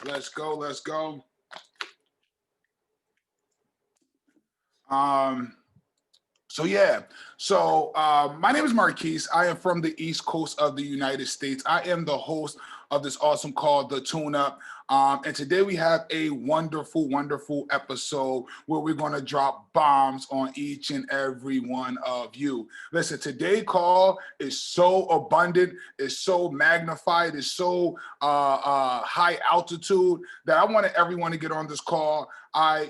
Let's go. Let's go. So yeah, my name is Marquise. I am from the East Coast of the United States. I am the host of this awesome called The Tune Up. And today we have a wonderful, wonderful episode where we're going to drop bombs on each and every one of you. Listen, today's call is so abundant, is so magnified, is so high altitude that I wanted everyone to get on this call. I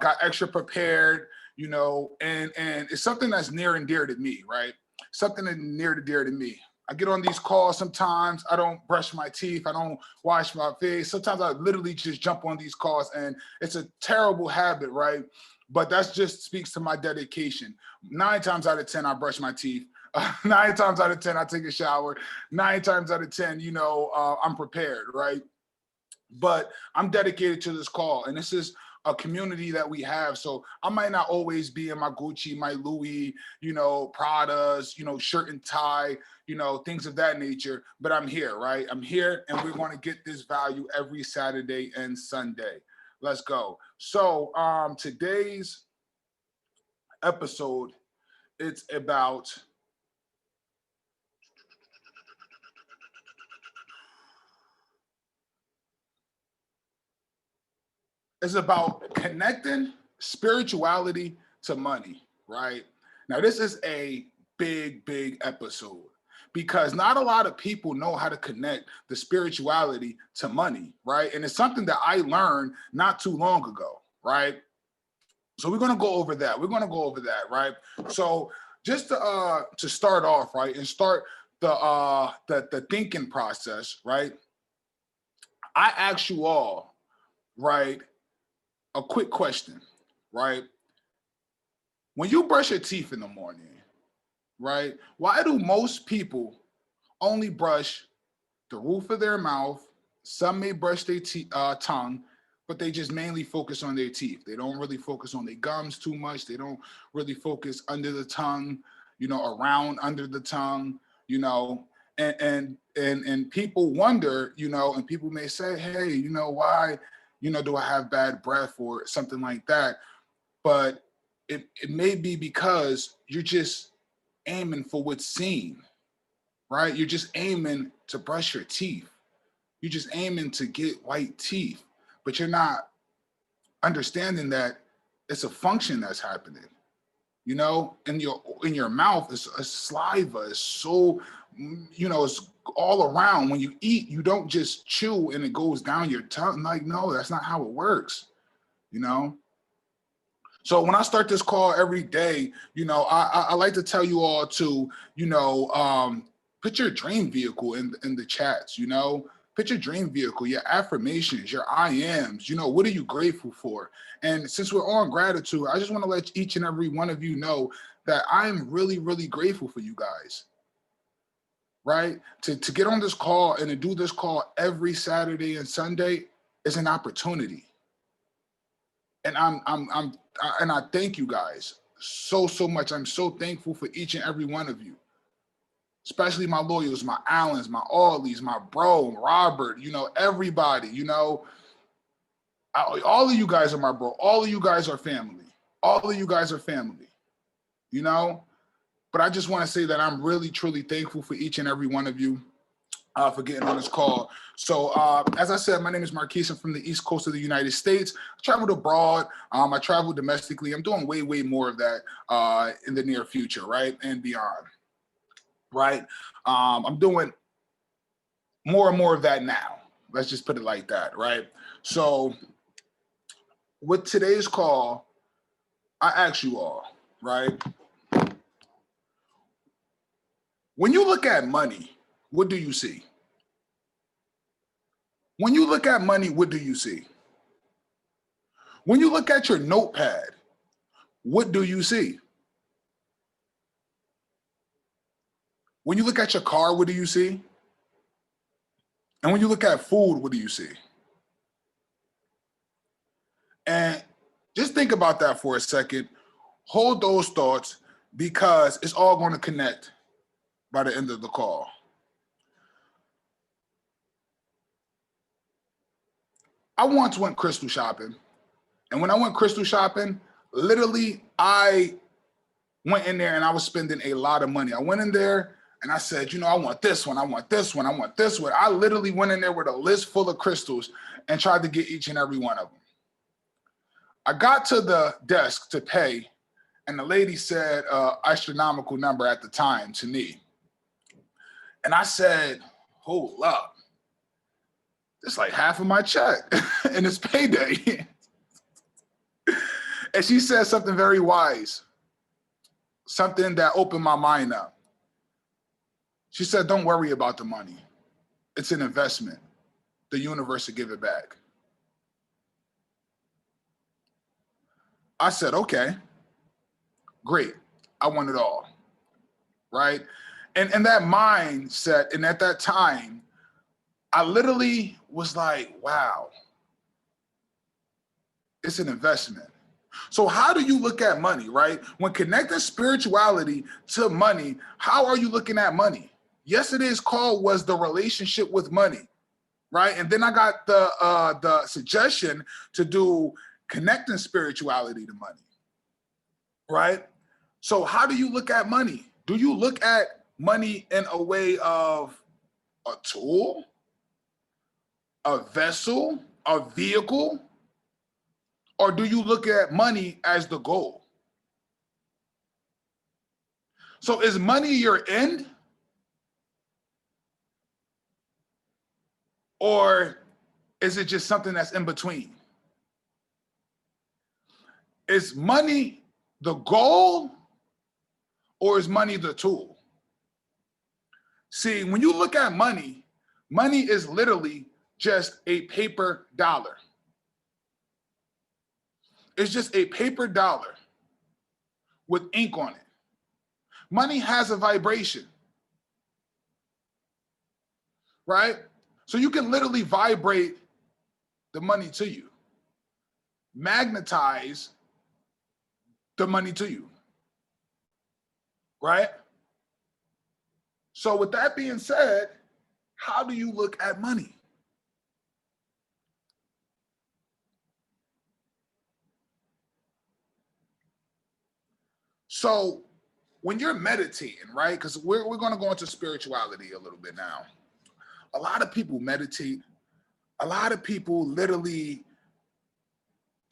got extra prepared, and it's something that's near and dear to me, right? Something that's near and dear to me. I get on these calls sometimes. I don't brush my teeth. I don't wash my face. Sometimes I literally just jump on these calls, and it's a terrible habit, right? But that's just speaks to my dedication. 9 times out of 10, I brush my teeth. 9 times out of 10, I take a shower. 9 times out of 10, I'm prepared, right? But I'm dedicated to this call, and this is a community that we have. So I might not always be in my Gucci, my Louis, Prada's, shirt and tie, things of that nature. But I'm here, right? I'm here, and we're going to get this value every Saturday and Sunday. Let's go. So today's episode, it's about connecting spirituality to money, right? Now, this is a big, big episode because not a lot of people know how to connect the spirituality to money, right? And it's something that I learned not too long ago, right? So we're gonna go over that. We're gonna go over that, right? So just to start off, right, and start the thinking process, right? I ask you all, right, a quick question, right? When you brush your teeth in the morning, right? Why do most people only brush the roof of their mouth? Some may brush their tongue, but they just mainly focus on their teeth. They don't really focus on their gums too much. They don't really focus under the tongue, around under the tongue, and people wonder, and people may say, hey, why, do I have bad breath or something like that? But it may be because you're just aiming for what's seen, right? You're just aiming to brush your teeth. You're just aiming to get white teeth, but you're not understanding that it's a function that's happening. In your mouth is a saliva. It's so, it's all around. When you eat, you don't just chew and it goes down your tongue. Like, no, that's not how it works, you know? So when I start this call every day, I like to tell you all to, put your dream vehicle in the chats, put your dream vehicle, your affirmations, your I ams, what are you grateful for? And since we're on gratitude, I just want to let each and every one of you know that I'm really, really grateful for you guys, right? To get on this call and to do this call every Saturday and Sunday is an opportunity. And I thank you guys so much. I'm so thankful for each and every one of you, especially my loyals, my Allens, my Allies, my bro, Robert, everybody, all of you guys are my bro. All of you guys are family. All of you guys are family, But I just want to say that I'm really, truly thankful for each and every one of you. For getting on this call. So as I said, my name is Marquise. I'm from the East Coast of the United States. I traveled abroad. I traveled domestically. I'm doing way, way more of that in the near future, right? And beyond, right? I'm doing more and more of that now. Let's just put it like that, right? So with today's call, I ask you all, right? When you look at money, what do you see? When you look at money, what do you see? When you look at your notepad, what do you see? When you look at your car, what do you see? And when you look at food, what do you see? And just think about that for a second. Hold those thoughts because it's all going to connect by the end of the call. I once went crystal shopping. And when I went crystal shopping, literally I went in there and I was spending a lot of money. I went in there and I said, you know, I want this one, I want this one, I want this one. I literally went in there with a list full of crystals and tried to get each and every one of them. I got to the desk to pay, and the lady said astronomical number at the time to me. And I said, hold up. It's like half of my check and it's payday. And she said something very wise, something that opened my mind up. She said, don't worry about the money. It's an investment. The universe will give it back. I said, okay, great. I want it all, right? And that mindset, and at that time, I literally was like, wow, it's an investment. So how do you look at money, right? When connecting spirituality to money, how are you looking at money? Yesterday's call was the relationship with money, right? And then I got the suggestion to do connecting spirituality to money, right? So how do you look at money? Do you look at money in a way of a tool, a vessel, a vehicle, or do you look at money as the goal? So is money your end? Or is it just something that's in between? Is money the goal or is money the tool? See, when you look at money, money is literally just a paper dollar. It's just a paper dollar with ink on it. Money has a vibration, right? So you can literally vibrate the money to you, magnetize the money to you, right? So with that being said, how do you look at money? So when you're meditating, right? Because we're going to go into spirituality a little bit now. A lot of people meditate. A lot of people literally,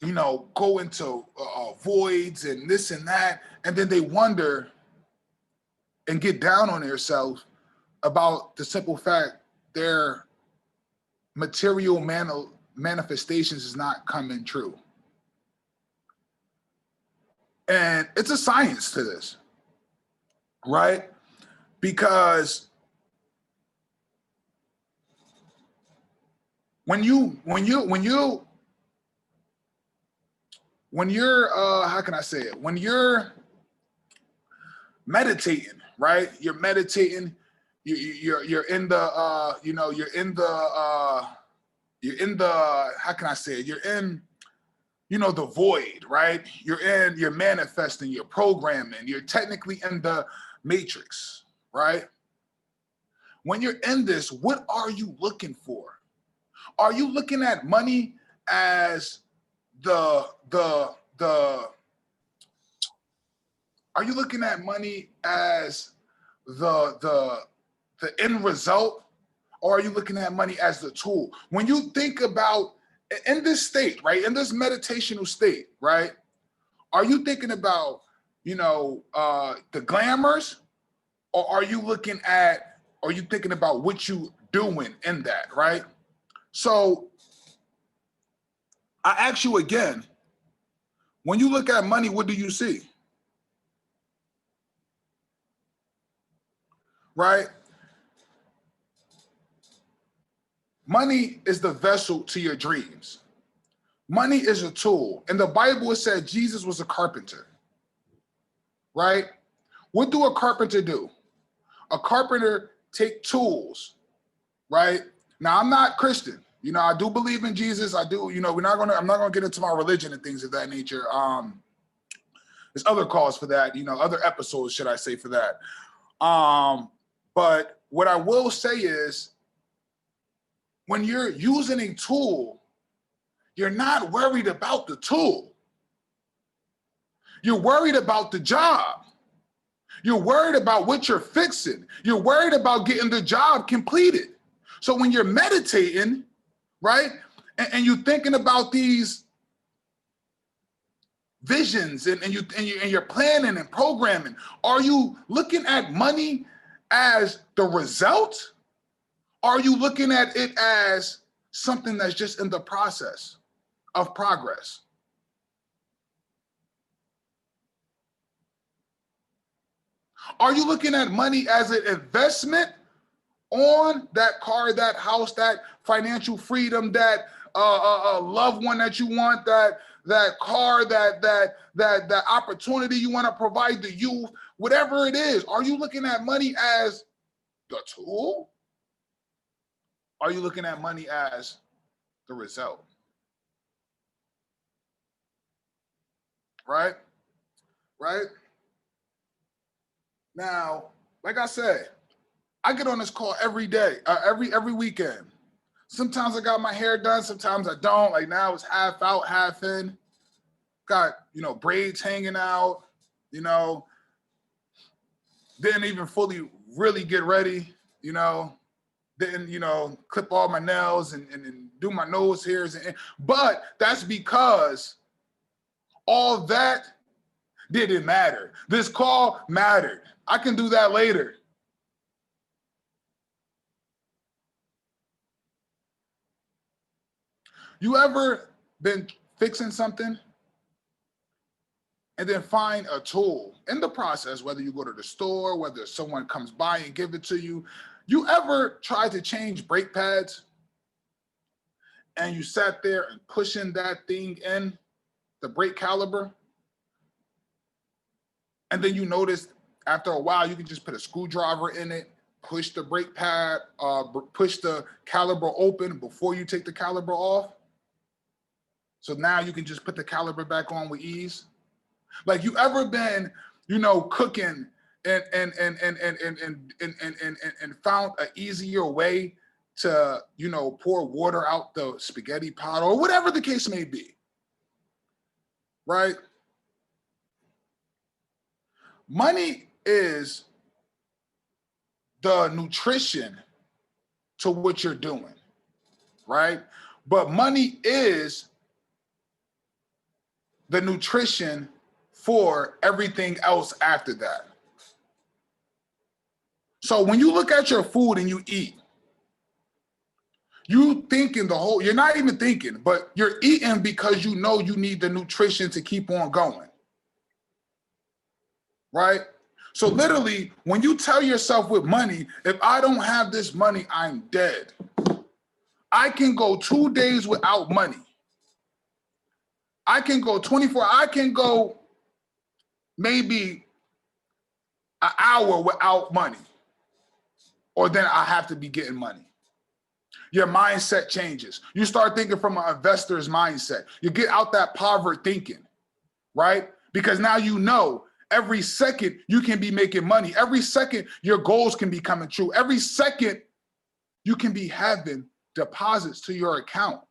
you know, go into voids and this and that, and then they wonder and get down on themselves about the simple fact their material manifestations is not coming true. And it's a science to this, right? Because when you're how can I say it? When you're meditating, right? You're meditating, you're in the you're in the how can I say it? You're in the void, right? You're manifesting, you're programming, you're technically in the matrix, right? When you're in this, what are you looking for? Are you looking at money as are you looking at money as the end result, or are you looking at money as the tool? When you think about in this state, right, in this meditational state, right, are you thinking about the glamours, or are you thinking about what you doing in that, right? So I ask you again, when you look at money, what do you see? Right? Money is the vessel to your dreams. Money is a tool. In the Bible, it said Jesus was a carpenter, right? What do a carpenter do? A carpenter take tools, right? Now, I'm not Christian. I do believe in Jesus. I do, I'm not gonna get into my religion and things of that nature. There's other calls for that, other episodes, should I say, for that. But what I will say is, when you're using a tool, you're not worried about the tool. You're worried about the job. You're worried about what you're fixing. You're worried about getting the job completed. So when you're meditating, right, and you're thinking about these visions and you're planning and programming, are you looking at money as the result? Are you looking at it as something that's just in the process of progress? Are you looking at money as an investment on that car, that house, that financial freedom, that loved one that you want, that car, that opportunity you want to provide the youth, whatever it is? Are you looking at money as the tool? Are you looking at money as the result? Right? Right? Now, like I said, I get on this call every day, every weekend. Sometimes I got my hair done, sometimes I don't. Like now it's half out, half in. Got, braids hanging out, didn't even fully really get ready, didn't, clip all my nails and do my nose hairs. But that's because all that didn't matter. This call mattered. I can do that later. You ever been fixing something and then find a tool in the process, whether you go to the store, whether someone comes by and give it to you? You ever tried to change brake pads and you sat there and pushing that thing in, the brake caliber, and then you noticed after a while you can just put a screwdriver in it, push the brake pad, push the caliber open before you take the caliber off? So now you can just put the caliber back on with ease. Like, you ever been, cooking and found an easier way to, pour water out the spaghetti pot or whatever the case may be, right? Money is the nutrition to what you're doing, right? But money is the nutrition for everything else after that. So when you look at your food and you eat, you're not even thinking, but you're eating because you know you need the nutrition to keep on going, right? So literally, when you tell yourself with money, if I don't have this money, I'm dead. I can go 2 days without money. I can go 24, I can go maybe an hour without money, or then I have to be getting money. Your mindset changes. You start thinking from an investor's mindset. You get out that poverty thinking, right? Because now you know every second you can be making money. Every second your goals can be coming true. Every second you can be having deposits to your account.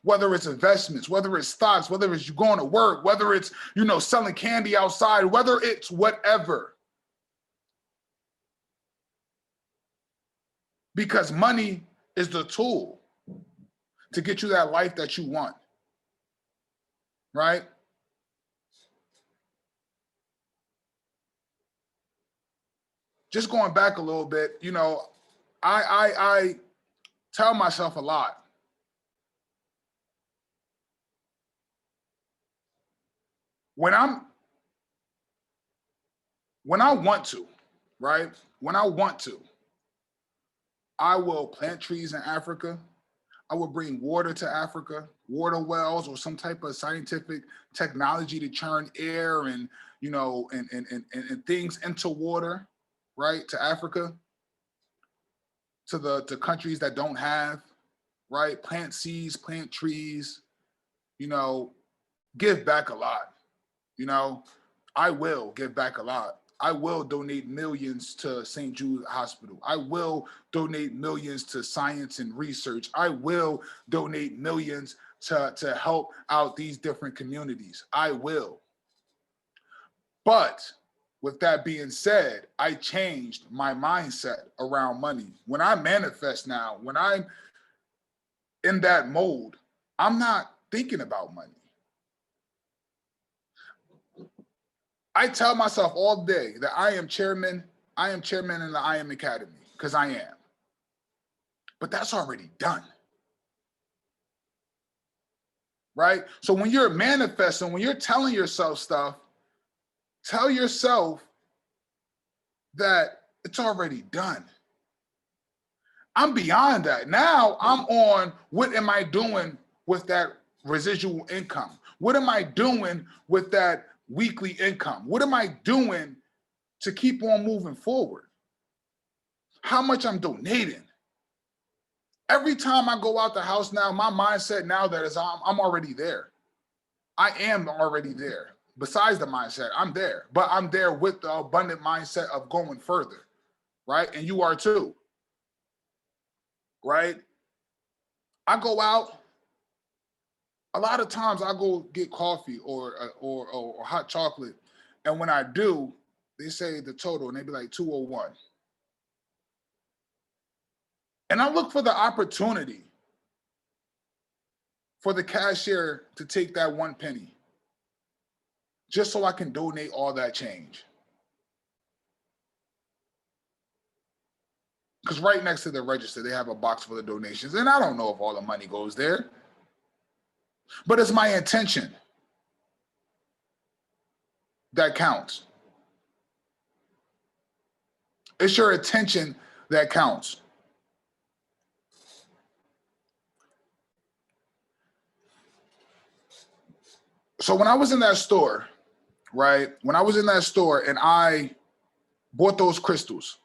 Whether it's investments, whether it's stocks, whether it's you going to work, whether it's, selling candy outside, whether it's whatever. Because money is the tool to get you that life that you want, right? Just going back a little bit, I tell myself a lot. When I want to, right? When I want to, I will plant trees in Africa. I will bring water to Africa, water wells or some type of scientific technology to churn air and, and things into water, right? To Africa, to countries that don't have, right? Plant seeds, plant trees, give back a lot. I will give back a lot. I will donate millions to St. Jude Hospital. I will donate millions to science and research. I will donate millions to help out these different communities. I will. But with that being said, I changed my mindset around money. When I manifest now, when I'm in that mode, I'm not thinking about money. I tell myself all day that I am chairman in the I Am Academy, because I am. But that's already done. Right? So when you're manifesting, when you're telling yourself stuff, tell yourself that it's already done. I'm beyond that. Now I'm on, what am I doing with that residual income? What am I doing with that weekly income? What am I doing to keep on moving forward? How much I'm donating? Every time I go out the house now, my mindset now that is I'm already there. I am already there. Besides the mindset, I'm there. But I'm there with the abundant mindset of going further, right? And you are too, right? I go out. A lot of times I go get coffee or hot chocolate. And when I do, they say the total and they be like 201. And I look for the opportunity for the cashier to take that 1 penny just so I can donate all that change. Because right next to the register, they have a box full of donations. And I don't know if all the money goes there, but it's my intention that counts. It's your attention that counts. So when I was in that store, right? When I was in that store and I bought those crystals,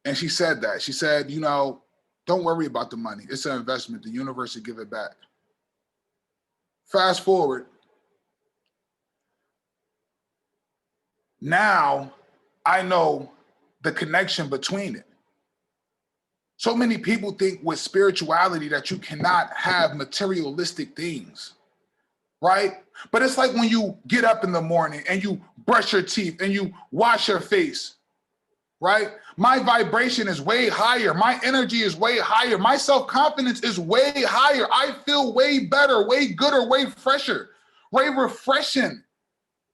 and she said that, she said, you know, don't worry about the money. It's an investment. The universe will give it back. Fast forward. Now I know the connection between it. So many people think with spirituality that you cannot have materialistic things, right? But it's like when you get up in the morning and you brush your teeth and you wash your face, right? My vibration is way higher. My energy is way higher. My self-confidence is way higher. I feel way better, way gooder, way fresher, way refreshing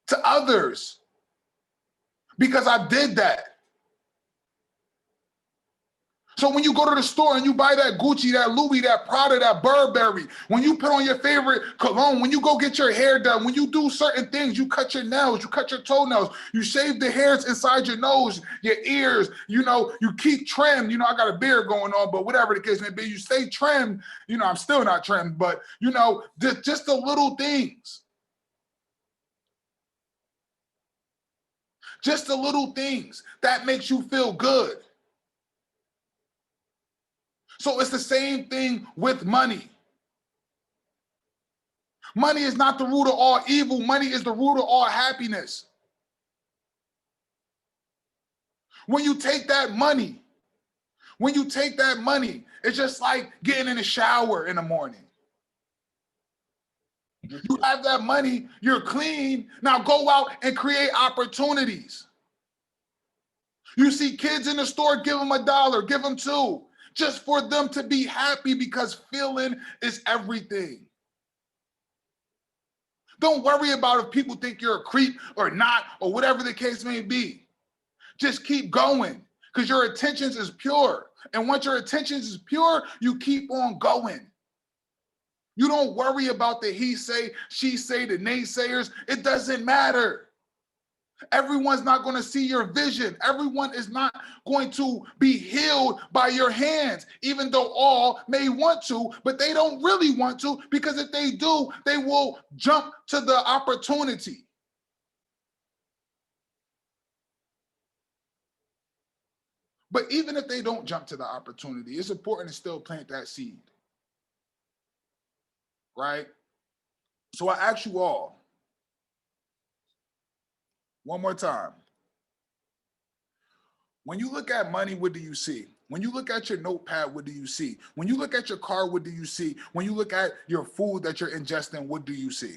to others because I did that. So when you go to the store and you buy that Gucci, that Louis, that Prada, that Burberry, when you put on your favorite cologne, when you go get your hair done, when you do certain things, you cut your nails, you cut your toenails, you shave the hairs inside your nose, your ears, you know, you keep trimmed. You know, I got a beard going on, but whatever the case may be, you stay trimmed. You know, I'm still not trimmed, but you know, just the little things. Just the little things that makes you feel good. So it's the same thing with money. Money is not the root of all evil. Money is the root of all happiness. When you take that money, it's just like getting in the shower in the morning. You have that money, you're clean. Now go out and create opportunities. You see kids in the store, give them $1, give them $2, just for them to be happy because feeling is everything. Don't worry about if people think you're a creep or not, or whatever the case may be. Just keep going because your intentions is pure. And once your intentions is pure, you keep on going. You don't worry about the he say, she say, the naysayers. It doesn't matter. Everyone's not going to see your vision. Everyone is not going to be healed by your hands, even though all may want to, but they don't really want to, because if they do, they will jump to the opportunity. But even if they don't jump to the opportunity, it's important to still plant that seed, right? So I ask you all, one more time. When you look at money, what do you see? When you look at your notepad, what do you see? When you look at your car, what do you see? When you look at your food that you're ingesting, what do you see?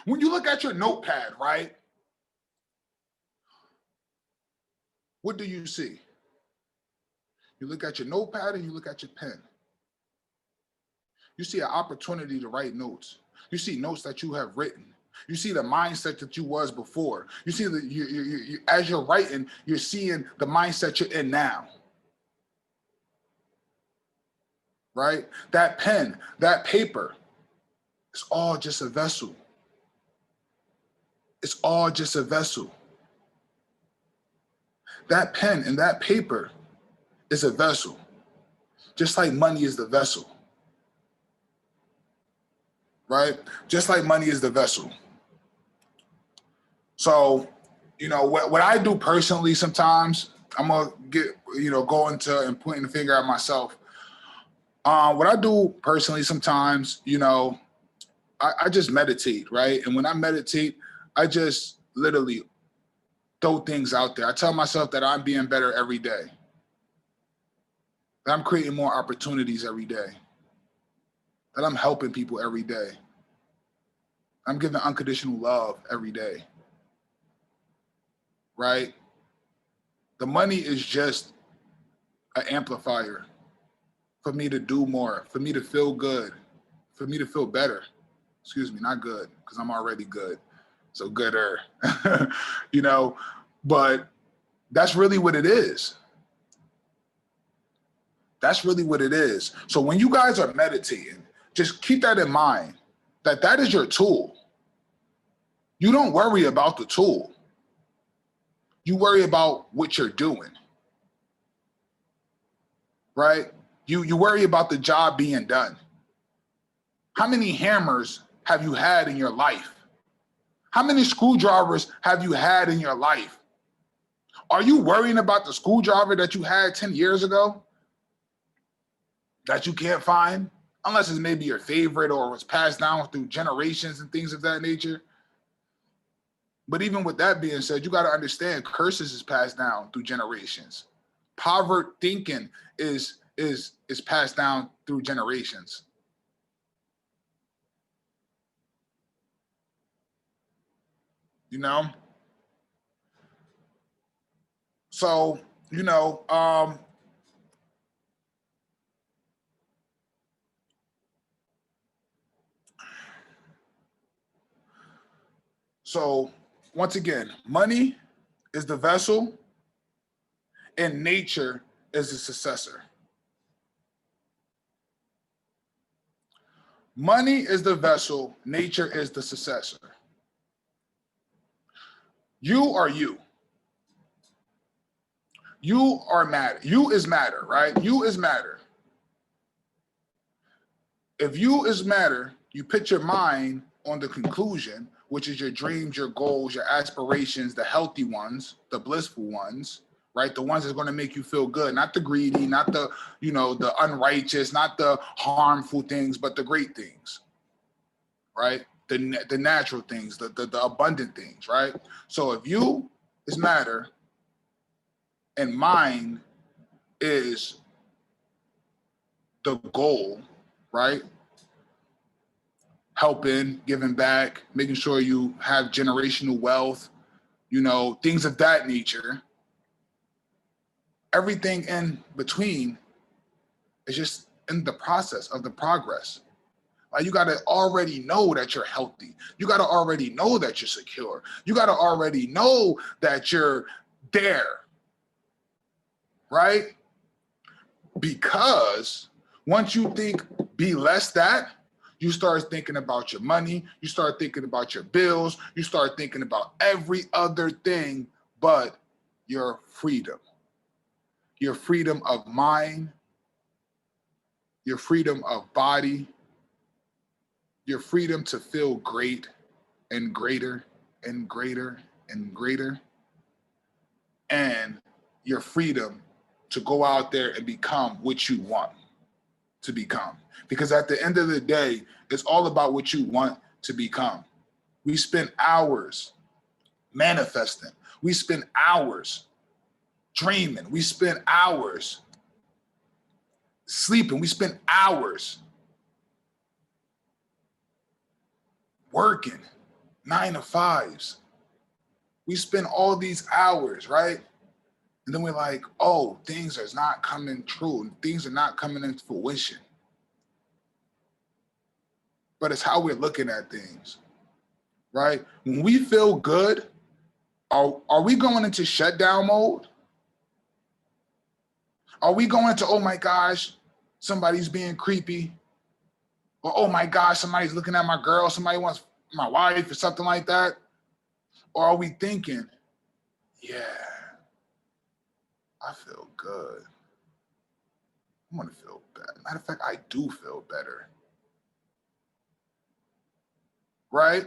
When you look at your notepad, right? What do you see? You look at your notepad and you look at your pen. You see an opportunity to write notes. You see notes that you have written. You see the mindset that you was before. You see that as you're writing, you're seeing the mindset you're in now. Right? That pen, that paper, it's all just a vessel. It's all just a vessel. That pen and that paper is a vessel, just like money is the vessel. Right? Just like money is the vessel. So, what I do personally sometimes, I'm gonna go into and pointing the finger at myself. What I do personally sometimes, I just meditate, right? And when I meditate, I just literally throw things out there. I tell myself that I'm being better every day, that I'm creating more opportunities every day, that I'm helping people every day. I'm giving unconditional love every day, right? The money is just an amplifier for me to do more, for me to feel good, for me to feel better. Excuse me, not good, because I'm already good. So gooder, but that's really what it is. That's really what it is. So when you guys are meditating, just keep that in mind, that is your tool. You don't worry about the tool. You worry about what you're doing, right? You worry about the job being done. How many hammers have you had in your life? How many screwdrivers have you had in your life? Are you worrying about the screwdriver that you had 10 years ago that you can't find? Unless it's maybe your favorite or was passed down through generations and things of that nature. But even with that being said, you got to understand curses is passed down through generations. Poverty thinking is passed down through generations. So, so once again, money is the vessel and nature is the successor. Money is the vessel, nature is the successor. You are you. You are matter. You is matter, right? You is matter. If you is matter, you put your mind on the conclusion, which is your dreams, your goals, your aspirations, the healthy ones, the blissful ones, right? The ones that's going to make you feel good, not the greedy, not the, the unrighteous, not the harmful things, but the great things, right? The natural things, the abundant things, right? So if you is matter and mind is the goal, right? Helping, giving back, making sure you have generational wealth, things of that nature. Everything in between is just in the process of the progress. Like you got to already know that you're healthy. You got to already know that you're secure. You got to already know that you're there, right? Because once you think be less that, you start thinking about your money, you start thinking about your bills, you start thinking about every other thing but your freedom. Your freedom of mind, your freedom of body, your freedom to feel great and greater and greater and greater, and your freedom to go out there and become what you want to become. Because at the end of the day, it's all about what you want to become. We spend hours manifesting. We spend hours dreaming. We spend hours sleeping. We spend hours working 9 to 5s. We spend all these hours, right? And then we're like, oh, things are not coming true. Things are not coming into fruition. But it's how we're looking at things, right? When we feel good, are we going into shutdown mode? Are we going into, oh my gosh, somebody's being creepy? Or, oh my gosh, somebody's looking at my girl, somebody wants my wife or something like that? Or are we thinking, yeah, I feel good. I want to feel better. Matter of fact, I do feel better. Right?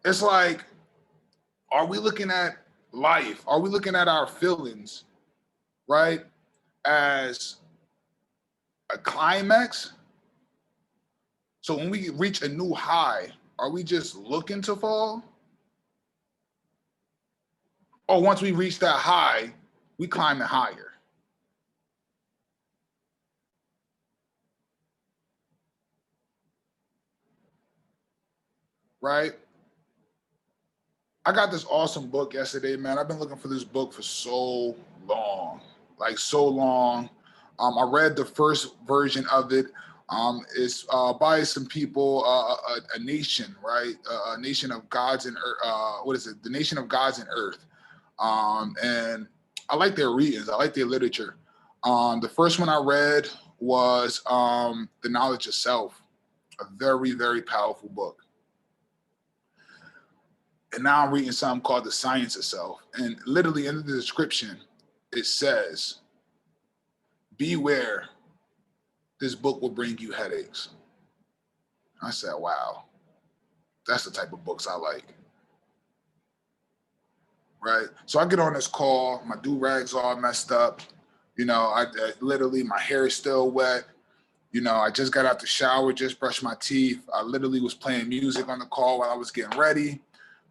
It's like, are we looking at life? Are we looking at our feelings, right, as a climax? So when we reach a new high, are we just looking to fall? Or once we reach that high, we climb it higher? Right? I got this awesome book yesterday, man. I've been looking for this book for so long, like so long. I read the first version of it. It's by some people, a nation, right? A nation of gods and earth. What is it? The nation of gods and earth. And I like their readings. I like their literature. The first one I read was The Knowledge of Self, a very, very powerful book. And now I'm reading something called The Science of Self. And literally in the description, it says, beware, this book will bring you headaches. I said, wow, that's the type of books I like. Right? So I get on this call, my do-rag's all messed up. You know, I literally, my hair is still wet. You know, I just got out the shower, just brushed my teeth. I literally was playing music on the call while I was getting ready,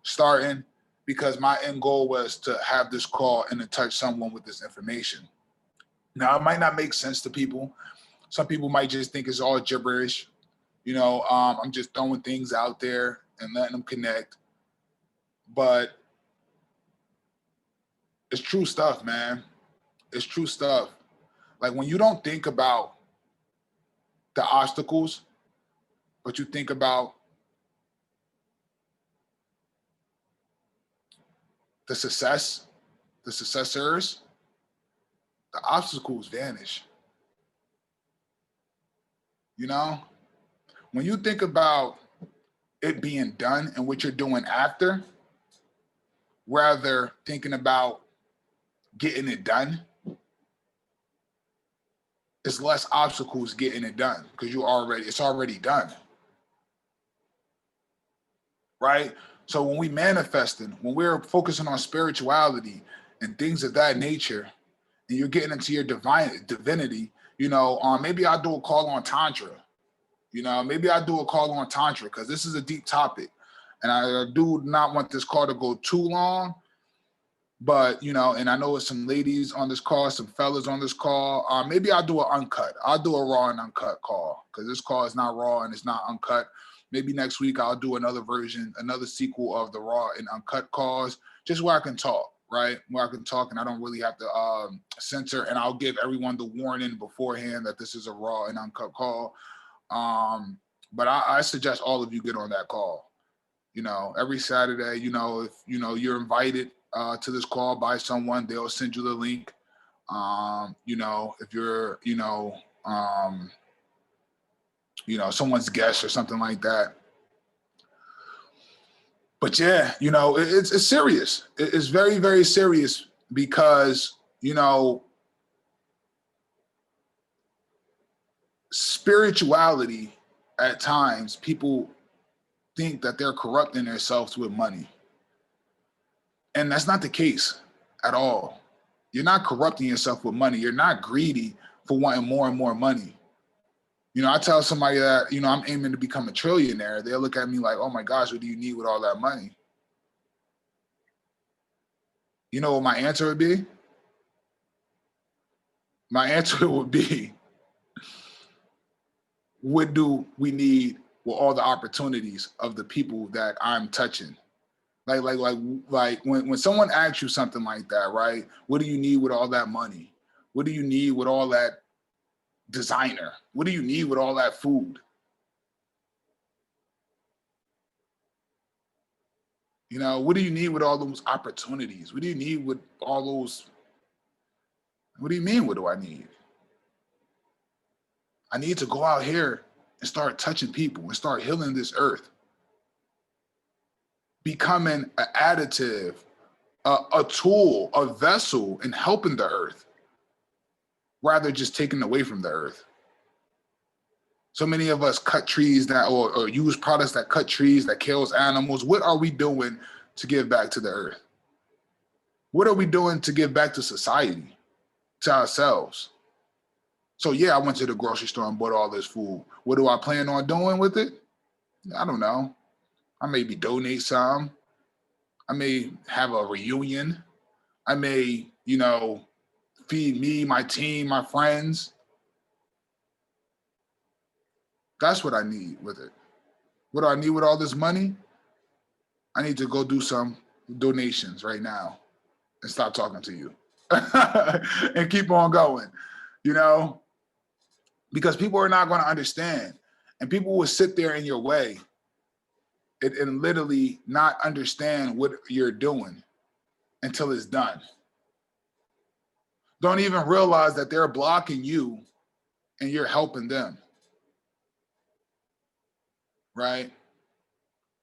starting, because my end goal was to have this call and to touch someone with this information. Now, it might not make sense to people. Some people might just think it's all gibberish. You know, I'm just throwing things out there and letting them connect. But it's true stuff, man. It's true stuff. Like when you don't think about the obstacles, but you think about the success, the successors, the obstacles vanish. You know, when you think about it being done and what you're doing after, rather thinking about getting it done, it's less obstacles getting it done because it's already done. Right? So when we manifesting, when we're focusing on spirituality and things of that nature, and you're getting into your divinity, you know, maybe I'll do a call on Tantra. You know, maybe I'll do a call on Tantra because this is a deep topic. And I do not want this call to go too long. But, you know, and I know it's some ladies on this call, some fellas on this call. Maybe I'll do an uncut. I'll do a raw and uncut call because this call is not raw and it's not uncut. Maybe next week I'll do another version, another sequel of the raw and uncut calls, just where I can talk, right? Where I can talk and I don't really have to censor. And I'll give everyone the warning beforehand that this is a raw and uncut call. But I suggest all of you get on that call. You know, every Saturday, you know, if you know you're invited to this call by someone, they'll send you the link. You know, if you're, someone's guest or something like that. But yeah, you know, it's serious. It's very, very serious because, you know, spirituality at times, people think that they're corrupting themselves with money. And that's not the case at all. You're not corrupting yourself with money. You're not greedy for wanting more and more money. You know, I tell somebody that, you know, I'm aiming to become a trillionaire. They'll look at me like, oh my gosh, what do you need with all that money? You know what my answer would be? My answer would be, what do we need with all the opportunities of the people that I'm touching? Like when someone asks you something like that, right? What do you need with all that money? What do you need with all that designer? What do you need with all that food? You know, what do you need with all those opportunities? What do you need with all those? What do you mean, what do I need? I need to go out here and start touching people and start healing this earth, becoming an additive, a tool, a vessel in helping the earth, rather just taking away from the earth. So many of us cut trees that, or use products that cut trees, that kills animals. What are we doing to give back to the earth? What are we doing to give back to society, to ourselves? So yeah, I went to the grocery store and bought all this food. What do I plan on doing with it? I don't know. I maybe donate some. I may have a reunion. I may, you know, feed me, my team, my friends. That's what I need with it. What do I need with all this money? I need to go do some donations right now and stop talking to you and keep on going, you know, because people are not going to understand, and people will sit there in your way and literally not understand what you're doing until it's done. Don't even realize that they're blocking you and you're helping them, right?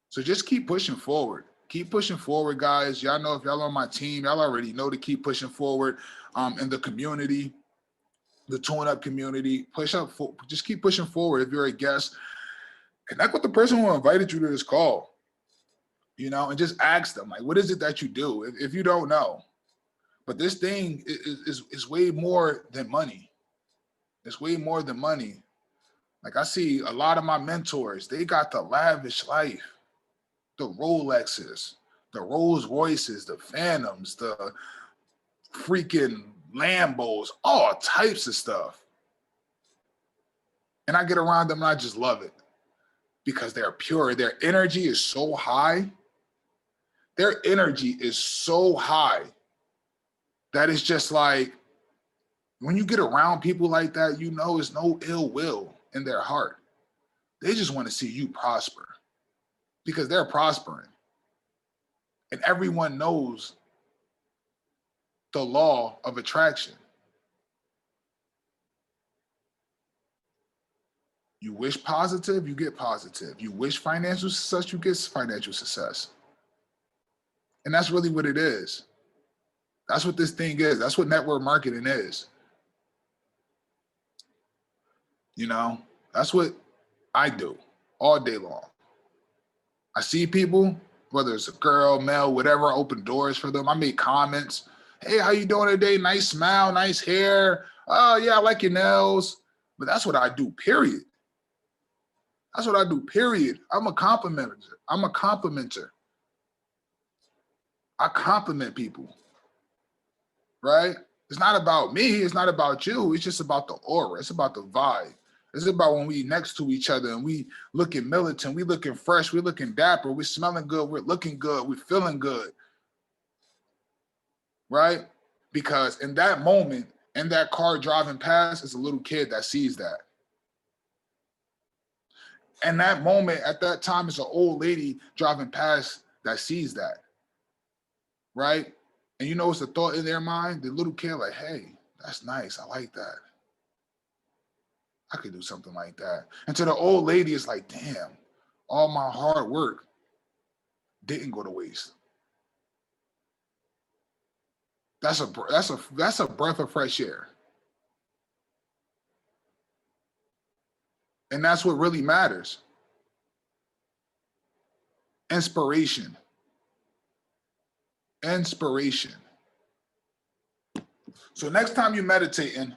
So just keep pushing forward. Keep pushing forward, guys. Y'all know, if y'all on my team, y'all already know to keep pushing forward in the community, the Tune Up community. Just keep pushing forward. If you're a guest, connect with the person who invited you to this call, you know, and just ask them, like, what is it that you do? If you don't know. But this thing is way more than money. It's way more than money. Like, I see a lot of my mentors, they got the lavish life, the Rolexes, the Rolls Royces, the Phantoms, the freaking Lambos, all types of stuff. And I get around them and I just love it because they're pure. Their energy is so high. Their energy is so high that it's just like, when you get around people like that, you know, it's no ill will in their heart. They just want to see you prosper because they're prospering. And everyone knows the law of attraction. You wish positive, you get positive. You wish financial success, you get financial success. And that's really what it is. That's what this thing is. That's what network marketing is. You know, that's what I do all day long. I see people, whether it's a girl, male, whatever, I open doors for them. I make comments. Hey, how you doing today? Nice smile, nice hair. Oh yeah, I like your nails. But that's what I do, period. That's what I do, period. I'm a complimenter. I'm a complimenter. I compliment people, right? It's not about me. It's not about you. It's just about the aura. It's about the vibe. It's about when we next to each other and we looking militant, we looking fresh, we looking dapper, we smelling good, we're looking good, we're feeling good, right? Because in that moment, in that car driving past, is a little kid that sees that. And that moment, at that time, it's an old lady driving past that sees that, right? And you know, it's a thought in their mind, the little kid like, hey, that's nice, I like that. I could do something like that. And to the old lady, it's like, damn, all my hard work didn't go to waste. That's a breath of fresh air. And that's what really matters. Inspiration. Inspiration. So next time you're meditating,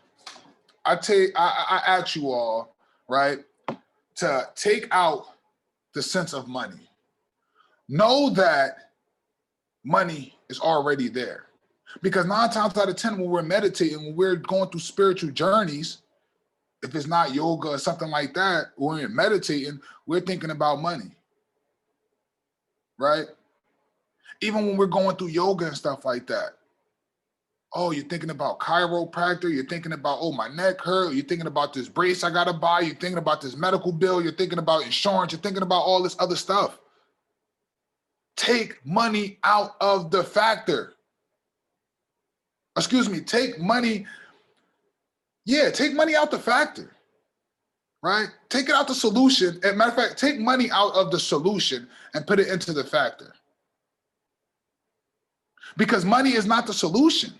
I ask you all, right, to take out the sense of money. Know that money is already there. Because 9 times out of 10, when we're meditating, when we're going through spiritual journeys, if it's not yoga or something like that, when we're meditating, we're thinking about money, right? Even when we're going through yoga and stuff like that. Oh, you're thinking about chiropractor. You're thinking about, oh, my neck hurt. You're thinking about this brace I got to buy. You're thinking about this medical bill. You're thinking about insurance. You're thinking about all this other stuff. Take money out of the factor. Excuse me, take money. Yeah, take money out the factor, right? Take it out the solution. As a matter of fact, take money out of the solution and put it into the factor. Because money is not the solution.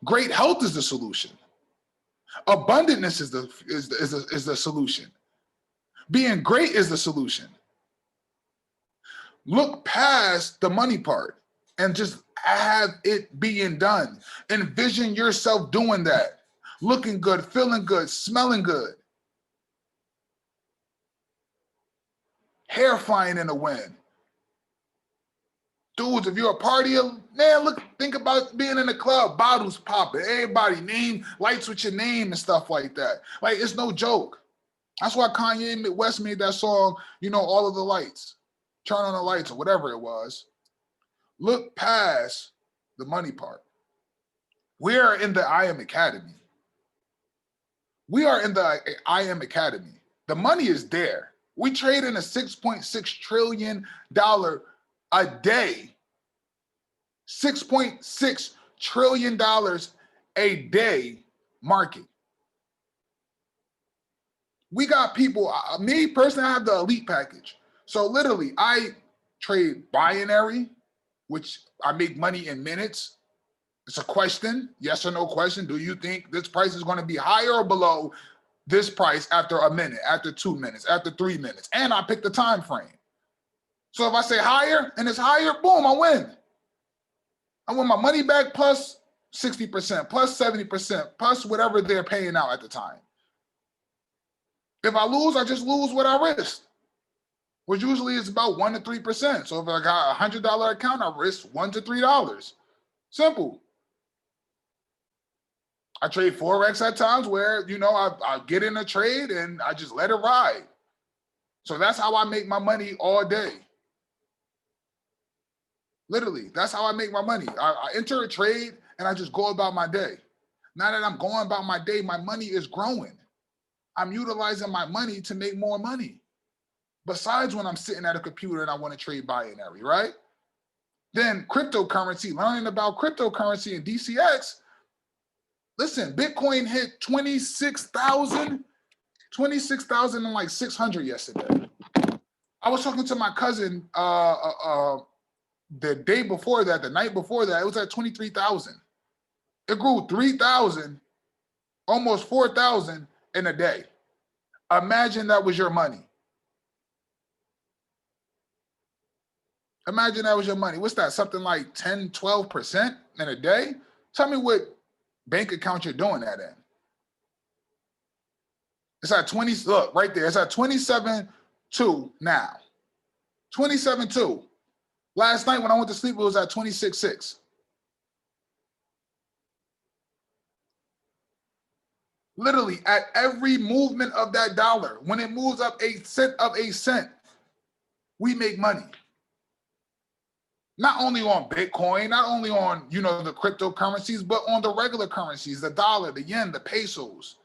Great health is the solution. Abundance is the solution. Being great is the solution. Look past the money part and just have it being done. Envision yourself doing that. Looking good, feeling good, smelling good. Hair flying in the wind. Dudes, if you're a partier, man, look, think about being in the club, bottles popping, everybody name, lights with your name and stuff like that. Like, it's no joke. That's why Kanye West made that song, you know, All of the Lights. Turn on the lights or whatever it was. Look past the money part. We are in the I Am Academy. We are in the I Am Academy. The money is there. We trade in a $6.6 trillion a day. $6.6 trillion a day market. We got people, me personally, I have the elite package. So literally, I trade binary, which I make money in minutes. It's a question, yes or no question. Do you think this price is going to be higher or below this price after a minute, after 2 minutes, after 3 minutes? And I pick the time frame. So if I say higher and it's higher, boom, I win. I win my money back plus 60%, plus 70%, plus whatever they're paying out at the time. If I lose, I just lose what I risked, which usually is about 1 to 3%. So if I got a $100 account, I risk $1 to $3. Simple. I trade Forex at times where, you know, I get in a trade and I just let it ride. So that's how I make my money all day. Literally, that's how I make my money. I enter a trade and I just go about my day. Now that I'm going about my day, my money is growing. I'm utilizing my money to make more money. Besides when I'm sitting at a computer and I want to trade binary, right? Then cryptocurrency, learning about cryptocurrency and DCX. Listen, Bitcoin hit 26,000 and like 600 yesterday. I was talking to my cousin the day before that, the night before that, it was at 23,000. It grew 3,000, almost 4,000 in a day. Imagine that was your money. Imagine that was your money. What's that? Something like 10, 12% in a day? Tell me what bank account you're doing that in. It's at 20, look, right there. It's at 27.2 now. 27.2. Last night when I went to sleep, it was at 26.6. Literally, at every movement of that dollar, when it moves up a cent, we make money. Not only on Bitcoin, not only on, you know, the cryptocurrencies, but on the regular currencies, the dollar, the yen, the pesos.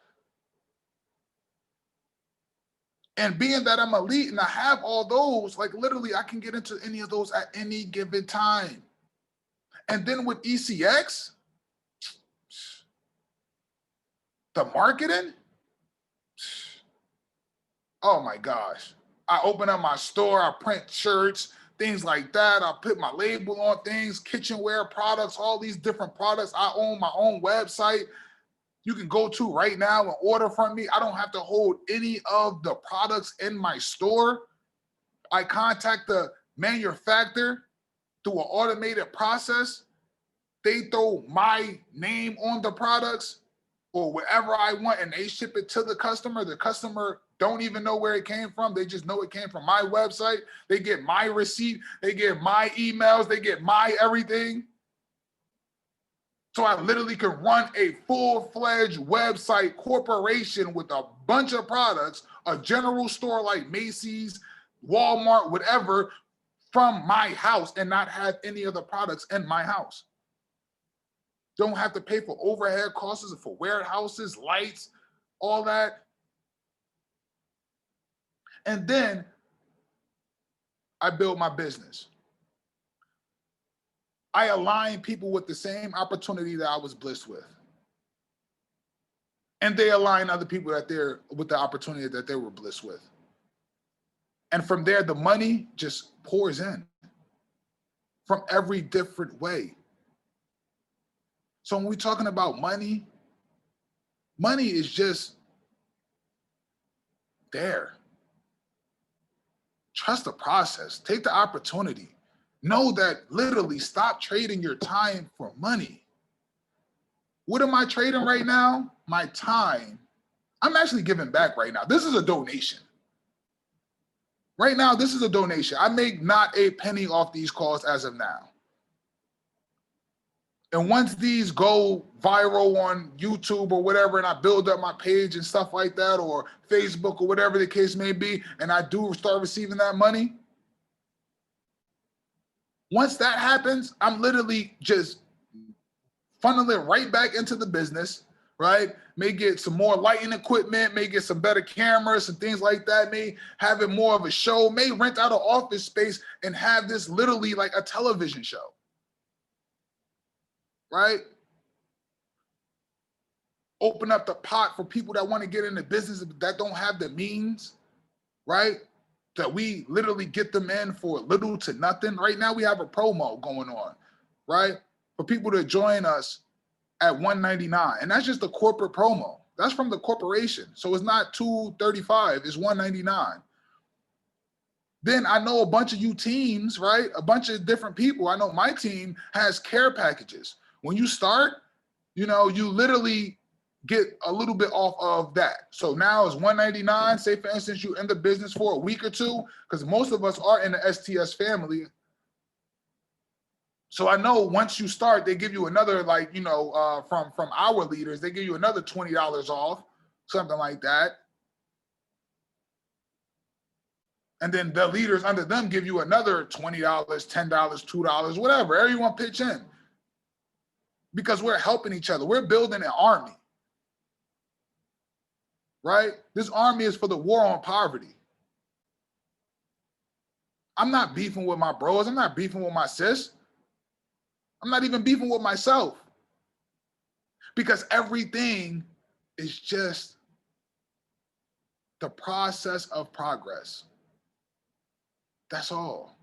And being that I'm elite and I have all those, like literally I can get into any of those at any given time. And then with ECX, the marketing, oh my gosh. I open up my store, I print shirts, things like that. I put my label on things, kitchenware products, all these different products. I own my own website. You can go to right now and order from me. I don't have to hold any of the products in my store. I contact the manufacturer through an automated process. They throw my name on the products or wherever I want and they ship it to the customer. The customer don't even know where it came from. They just know it came from my website. They get my receipt. They get my emails. They get my everything. So I literally can run a full-fledged website corporation with a bunch of products, a general store like Macy's, Walmart, whatever, from my house and not have any of the products in my house. Don't have to pay for overhead costs, for warehouses, lights, all that. And then I build my business. I align people with the same opportunity that I was blessed with. And they align other people that they're with the opportunity that they were blessed with. And from there, the money just pours in from every different way. So when we're talking about money, money is just there. Trust the process. Take the opportunity. Know that literally stop trading your time for money. What am I trading right now? My time. I'm actually giving back right now. This is a donation. Right now, this is a donation. I make not a penny off these calls as of now. And once these go viral on YouTube or whatever, and I build up my page and stuff like that, or Facebook or whatever the case may be, and I do start receiving that money, once that happens, I'm literally just funneling it right back into the business, right? May get some more lighting equipment, may get some better cameras and things like that, may have it more of a show, may rent out an office space and have this literally like a television show, right? Open up the pot for people that want to get into business that don't have the means, right? That we literally get them in for little to nothing. Right now we have a promo going on, right? For people to join us at $199. And that's just the corporate promo. That's from the corporation. So it's not $235, it's $199. Then I know a bunch of you teams, right? A bunch of different people. I know my team has care packages. When you start, you literally get a little bit off of that. So now it's $199. Say for instance, you in the business for a week or two, because most of us are in the STS family. So I know once you start, they give you another, like, from our leaders, they give you another $20 off, something like that. And then the leaders under them give you another $20, $10, $2, whatever, everyone pitch in. Because we're helping each other. We're building an army. Right? This army is for the war on poverty. I'm not beefing with my bros. I'm not beefing with my sis. I'm not even beefing with myself. Because everything is just the process of progress. That's all.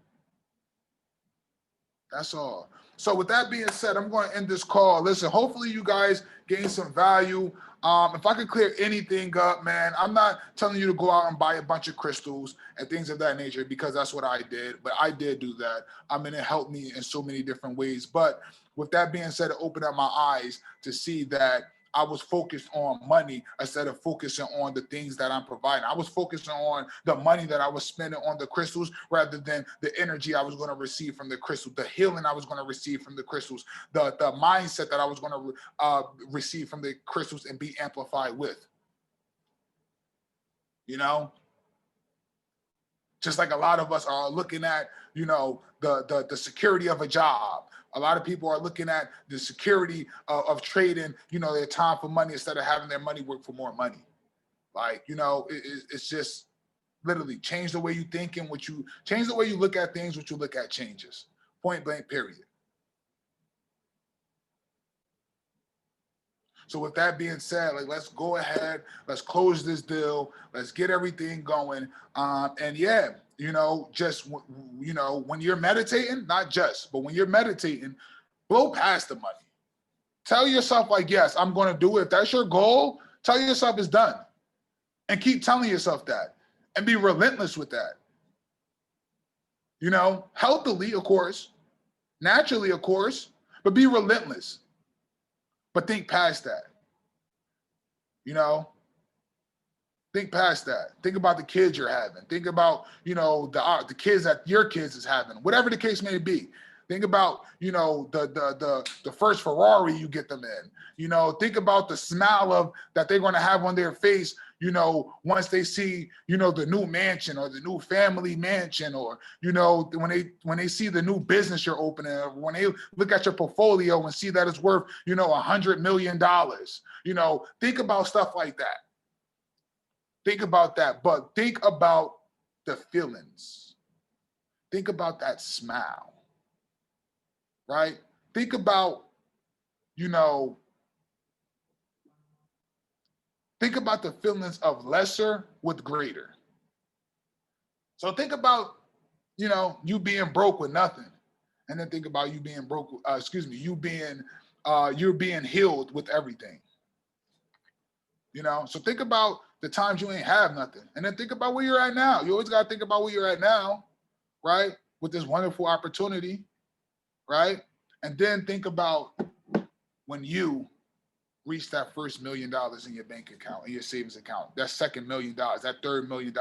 That's all. So with that being said, I'm going to end this call. Listen, hopefully you guys gain some value. If I could clear anything up, man, I'm not telling you to go out and buy a bunch of crystals and things of that nature, because that's what I did. But I did do that. I mean, it helped me in so many different ways. But with that being said, it opened up my eyes to see that I was focused on money instead of focusing on the things that I'm providing. I was focusing on the money that I was spending on the crystals rather than the energy I was going to receive from the crystals, the healing I was going to receive from the crystals, the mindset that I was going to receive from the crystals and be amplified with. Just like a lot of us are looking at, the security of a job. A lot of people are looking at the security of trading, their time for money instead of having their money work for more money. Like, it's just literally change the way you think and change the way you look at things, what you look at changes. Point blank, period. So with that being said, like, let's go ahead, let's close this deal, let's get everything going. And yeah, just, when you're meditating, not just, but when you're meditating, blow past the money. Tell yourself, like, yes, I'm going to do it. If that's your goal, tell yourself it's done. And keep telling yourself that. And be relentless with that. Healthily, of course. Naturally, of course. But be relentless. But think past that. Think past that. Think about the kids you're having. Think about, the kids that your kids is having. Whatever the case may be. Think about, you know, the first Ferrari you get them in. You know, think about the smile of that they're going to have on their face, you know, once they see, you know, the new mansion or the new family mansion, or, you know, when they see the new business you're opening, or when they look at your portfolio and see that it's worth, you know, $100 million. You know, think about stuff like that. Think about that, but think about the feelings. Think about that smile, right? Think about, you know, think about the feelings of lesser with greater. So think about, you know, you being broke with nothing, and then think about you being broke. You're being healed with everything. You know, so think about the times you ain't have nothing, and then think about where you're at now. You always got to think about where you're at now, right? With this wonderful opportunity, right? And then think about when you reach that first $1 million in your bank account, in your savings account, that second $1 million, that third $1 million.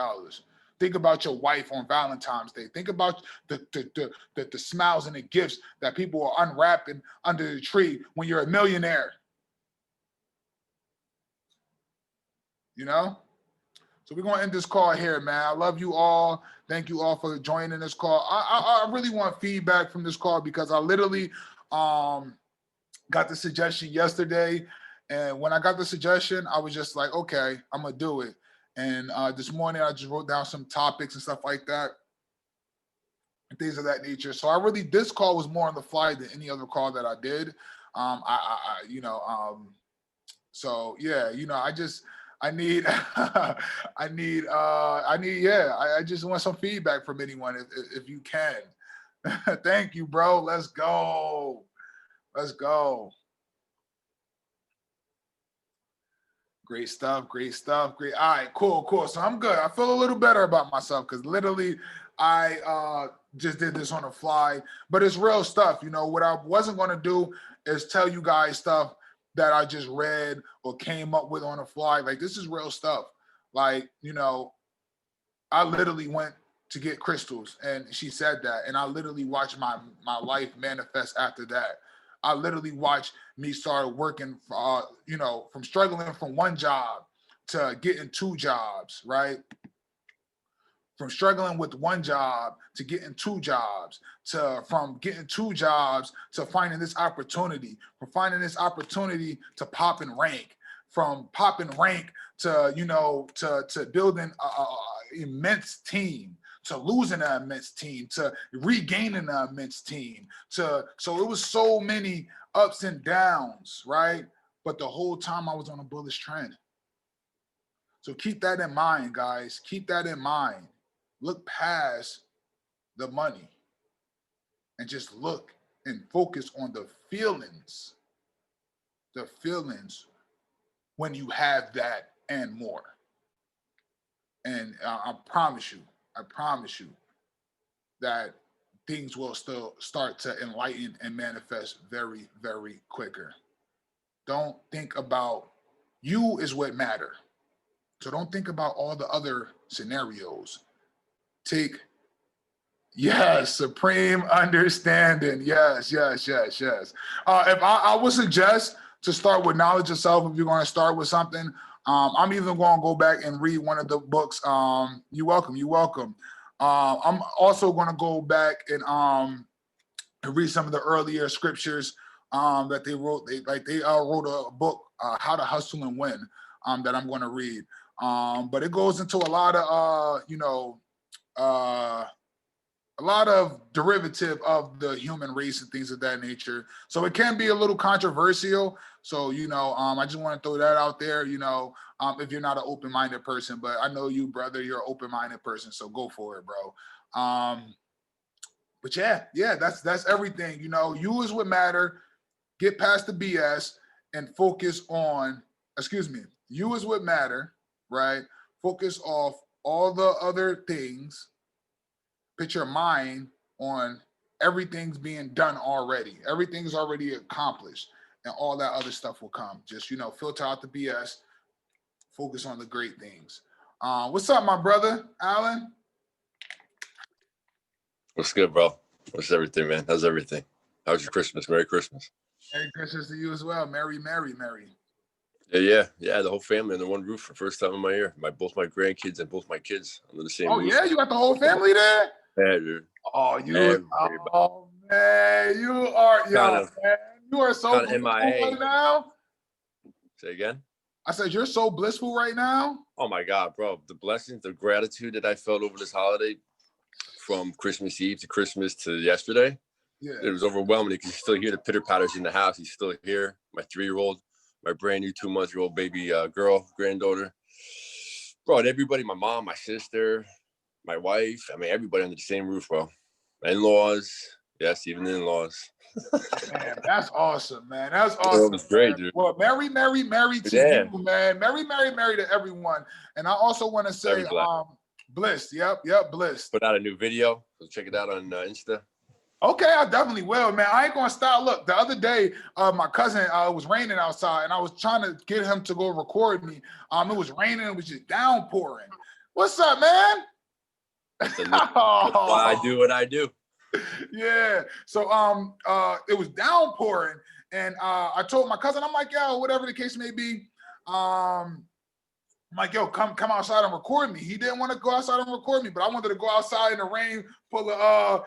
Think about your wife on Valentine's Day. Think about the smiles and the gifts that people are unwrapping under the tree when you're a millionaire. You know? So we're going to end this call here, man. I love you all. Thank you all for joining this call. I really want feedback from this call because I literally got the suggestion yesterday. And when I got the suggestion, I was just like, okay, I'm going to do it. And this morning, I just wrote down some topics and stuff like that, and things of that nature. So this call was more on the fly than any other call that I did. So yeah, you know, I just want some feedback from anyone if you can. Thank you, bro. Let's go. Let's go. Great stuff. Great stuff. Great. All right, cool. So I'm good. I feel a little better about myself because literally I just did this on the fly, but it's real stuff. You know, what I wasn't going to do is tell you guys stuff that I just read or came up with on the fly. Like, this is real stuff. Like, you know, I literally went to get crystals and she said that, and I literally watched my life manifest after that. I literally watched me start working, you know, from struggling from one job to getting 2 jobs, right? From struggling with one job to getting 2 jobs, from getting 2 jobs to finding this opportunity, from finding this opportunity to popping rank, from popping rank to, you know, to building a immense team, to losing an immense team, to regaining an immense team, so it was so many ups and downs, right? But the whole time I was on a bullish trend. So keep that in mind, guys. Keep that in mind. Look past the money and just look and focus on the feelings when you have that and more. And I promise you that things will still start to enlighten and manifest very, very quicker. Don't think about you is what matter. So don't think about all the other scenarios. Yes, supreme understanding. Yes. If I would suggest to start with knowledge of self, if you're going to start with something, I'm even going to go back and read one of the books. You're welcome. I'm also going to go back and read some of the earlier scriptures that they wrote. They wrote a book, How to Hustle and Win, that I'm going to read. But it goes into a lot of a lot of derivative of the human race and things of that nature. So it can be a little controversial. So, you know, I just want to throw that out there, you know, if you're not an open-minded person, but I know you, brother, you're an open-minded person. So go for it, bro. But yeah, that's everything. You know, you is what matter. Get past the BS and focus on, you is what matter, right? Focus off all the other things. Put your mind on everything's being done already. Everything's already accomplished, and all that other stuff will come. Just, you know, filter out the BS, focus on the great things. What's up, my brother, Alan? What's good, bro? What's everything, man? How's everything? How's your Christmas? Merry Christmas. Merry Christmas to you as well. Merry, merry, merry. Yeah. The whole family under one roof for the first time in my year. Both my grandkids and both my kids under the same Oh, roof. yeah? You got the whole family there? Yeah, dude. Oh, Everybody. oh, man. You are, Kinda, man. You are so kinda blissful MIA. right now. Say again? I said, you're so blissful right now. Oh, my God, bro. The blessings, the gratitude that I felt over this holiday from Christmas Eve to Christmas to yesterday, it was overwhelming because you still hear the pitter-patters in the house. He's still here. My 3-year-old, my brand new 2-month-old baby girl, granddaughter. Bro, and everybody, my mom, my sister, my wife, I mean, everybody under the same roof, bro. My in-laws. Yes, even the in-laws. Man, that's awesome, man. That's awesome. It was great, dude. Well, merry, merry, merry to you, man. Merry, merry, merry to everyone. And I also want to say, Bliss. Yep, Bliss. Put out a new video. So check it out on Insta. Okay, I definitely will, man. I ain't gonna stop. Look, the other day, my cousin, it was raining outside, and I was trying to get him to go record me. It was raining, it was just downpouring. What's up, man? That's why I do what I do. Yeah. So it was downpouring, and I told my cousin, I'm like, yo, whatever the case may be, I'm like, yo, come outside and record me. He didn't want to go outside and record me, but I wanted to go outside in the rain full of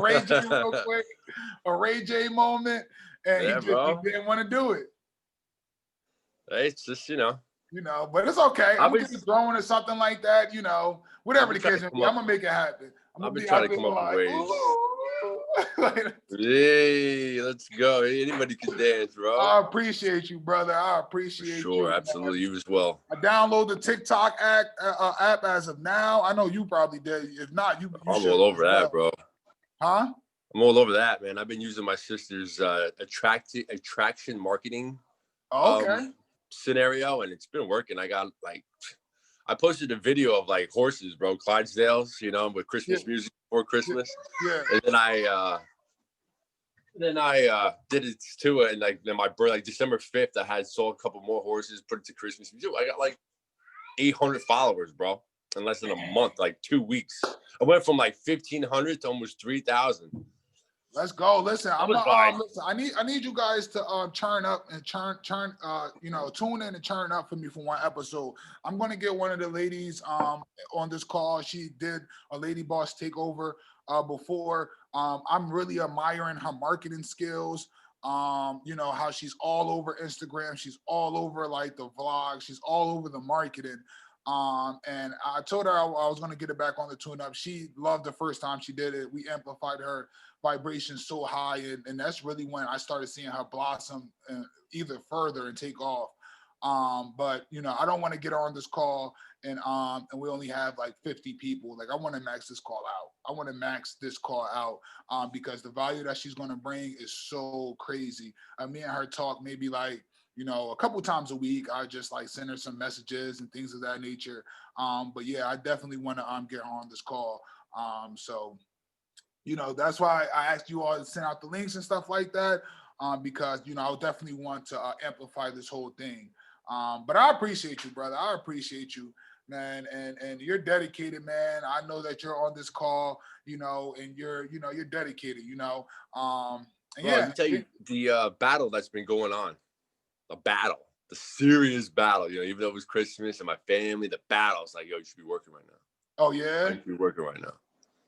Ray J real quick, a Ray J moment, and he didn't want to do it. Hey, it's just but it's okay. I'm gonna get thrown or something like that. Whatever the case may be, I'm gonna make it happen. I've been trying to come up with ways. Hey, let's go. Anybody can dance, bro. I appreciate you, brother. I appreciate you. Sure, absolutely. You as well. I downloaded the TikTok app as of now. I know you probably did. If not, you I'm all over that, bro. Huh? I'm all over that, man. I've been using my sister's attraction marketing scenario, and it's been working. I posted a video of horses, bro, Clydesdales, with Christmas music before Christmas. Yeah. And then I did it too, and then my birthday, December 5th, I had sold a couple more horses, put it to Christmas music. I got 800 followers, bro, in less than a month, 2 weeks. I went from 1,500 to almost 3,000. Let's go. Listen, listen. I need you guys to churn up and tune in and churn up for me for one episode. I'm gonna get one of the ladies on this call. She did a Lady Boss takeover before. I'm really admiring her marketing skills. How she's all over Instagram, she's all over the vlog, she's all over the marketing. And I told her I was going to get it back on the tune up. She loved the first time she did it. We amplified her vibration so high. And that's really when I started seeing her blossom either further and take off. But I don't want to get her on this call and we only have 50 people. I want to max this call out. I want to max this call out because the value that she's going to bring is so crazy. Me and her talk maybe a couple times a week. I just send her some messages and things of that nature. But yeah, I definitely want to get her on this call. So that's why I asked you all to send out the links and stuff like that. Because I would definitely want to amplify this whole thing. But I appreciate you, brother. I appreciate you, man. And you're dedicated, man. I know that you're on this call, and you're dedicated, Let me tell you the battle that's been going on. The serious battle, even though it was Christmas and my family, the battle. It's yo, you should be working right now. Oh, yeah? You should be working right now.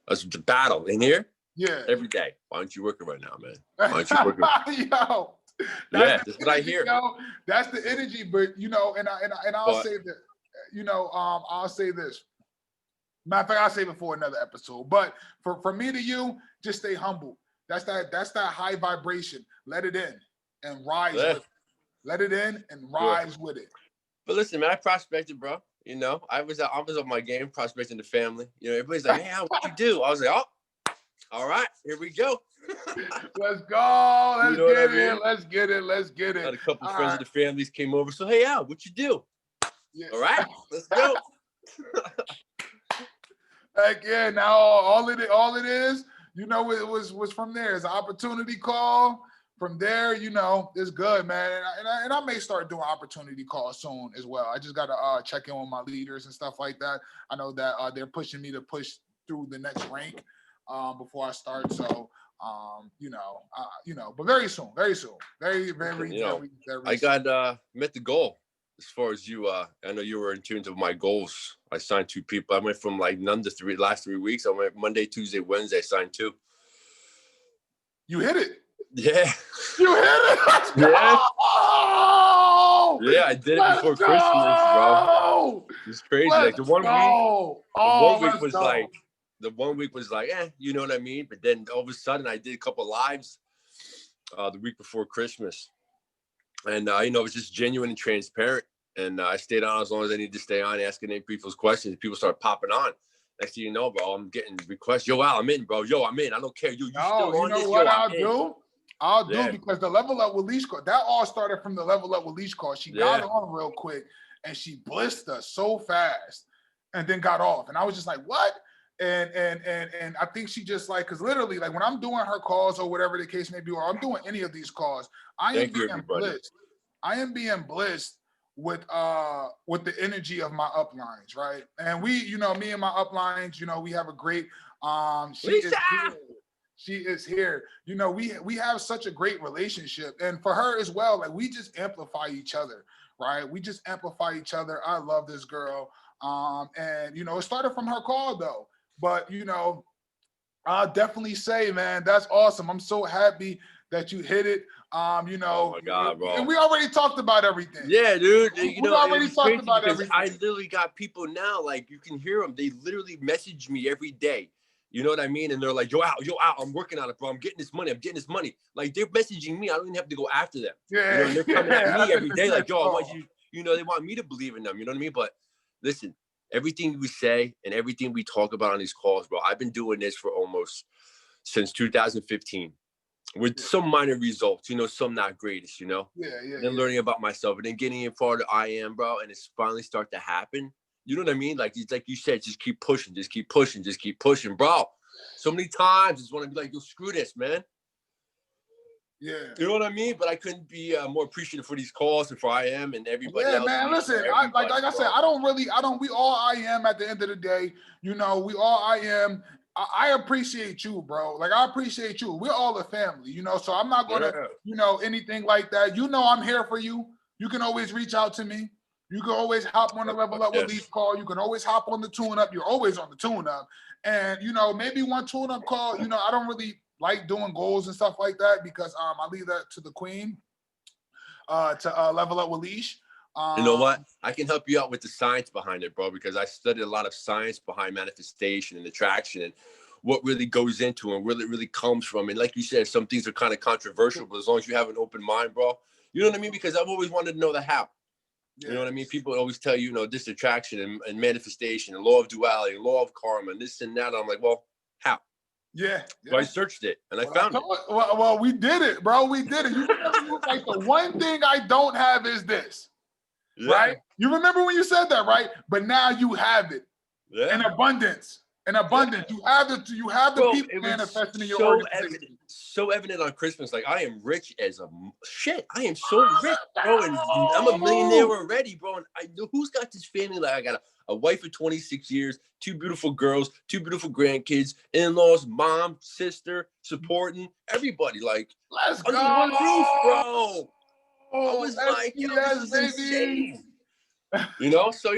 That's the battle in here. Yeah. Every day. Why aren't you working right now, man? Why aren't you working? Yo, that's what I hear. That's the energy, but I'll say that, I'll say this. Matter of fact, I'll save it for another episode. But for me to you, just stay humble. That's that high vibration. Let it in and rise with it. Let it in and rise with it. But listen, man, I prospected, bro. I was on my game, prospecting the family. Everybody's like, "Hey, what you do?" I was like, "Oh, all right, here we go." Let's go. Let's get it. I had a couple friends of the families came over. So, hey, Al, what you do? Yeah. All right, let's go. Heck yeah! Now all it is, it was from there. It's an opportunity call. From there, it's good, man. And I may start doing opportunity calls soon as well. I just got to check in with my leaders and stuff like that. I know that they're pushing me to push through the next rank. before I start. So, but very soon, very, very, You know, very I soon. got met the goal as far as you. I know you were in tune of my goals. I signed 2 people. I went from like none to 3 last 3 weeks. I went Monday, Tuesday, Wednesday. I signed 2. You hit it. Yeah. You hit it. Let's go. Yeah. Yeah, I did it before Christmas, bro. It's crazy. Let's Like the 1 week, go. was Go. like, you know what I mean? But then all of a sudden I did a couple lives the week before Christmas. And, it was just genuine and transparent. And I stayed on as long as I needed to stay on, asking any people's questions. People started popping on. Next thing you know, bro, I'm getting requests. Yo, Al, I'm in, bro. Yo, I'm in. I don't care. You still on this? What Yo, I'll do? I'll do Yeah. because the Level Up with Leash call, that all started from the Level Up with Leash call. She got on real quick and she blissed us so fast and then got off. And I was just like, what? And I think she just like, because literally, like when I'm doing her calls or whatever the case may be, or I'm doing any of these calls, I am being blissed. I am being blessed with the energy of my uplines, right? And we, me and my uplines, we have a great she is here. We have such a great relationship. And for her as well, like we just amplify each other, right? We just amplify each other. I love this girl. And it started from her call though. But I'll definitely say, man, that's awesome. I'm so happy that you hit it. Oh my God, bro. And we already talked about everything. Yeah, dude. We already talked about everything. I literally got people now, like you can hear them. They literally message me every day. You know what I mean? And they're like, yo, Al, I'm working on it, bro. I'm getting this money. Like they're messaging me. I don't even have to go after them. Yeah. They're coming at me every day. Like, yo, I want you, they want me to believe in them. You know what I mean? But listen, everything we say and everything we talk about on these calls, bro, I've been doing this for almost since 2015 with some minor results, some not greatest, and then learning about myself and then getting in farther I am, bro. And it's finally start to happen. You know what I mean? Like, it's like you said, just keep pushing, bro. So many times, just want to be like, yo, screw this, man. Yeah. You know what I mean? But I couldn't be more appreciative for these calls and for I am and everybody else. Yeah, man, listen, like I said, we all I am at the end of the day, we all I am. I appreciate you, bro. Like, I appreciate you. We're all a family, so I'm not going to, anything like that. I'm here for you. You can always reach out to me. You can always hop on the Level Up with Leash call. You can always hop on the Tune Up. You're always on the Tune Up. And, maybe one Tune Up call, I don't really like doing goals and stuff like that because I leave that to the queen to Level Up with Leash. You know what? I can help you out with the science behind it, bro, because I studied a lot of science behind manifestation and attraction and what really goes into and where it really comes from. And like you said, some things are kind of controversial, but as long as you have an open mind, bro, you know what I mean? Because I've always wanted to know the how. You know what I mean? People always tell you, this attraction and manifestation and law of duality, and law of karma, and this and that. And I'm like, well, how? Yeah. So I searched it and I found it. Well, we did it, bro. We did it. Like the one thing I don't have is this, right? You remember when you said that, right? But now you have it in abundance. In abundance, you have the people manifesting in your organization. So evident on Christmas, like I am rich as a shit. I am so rich, bro, and I'm a millionaire already, bro. And who's got this family? Like I got a wife of 26 years, 2 beautiful girls, 2 beautiful grandkids, in-laws, mom, sister, supporting everybody. Like let's go, under one roof, bro. I was like, this is insane. So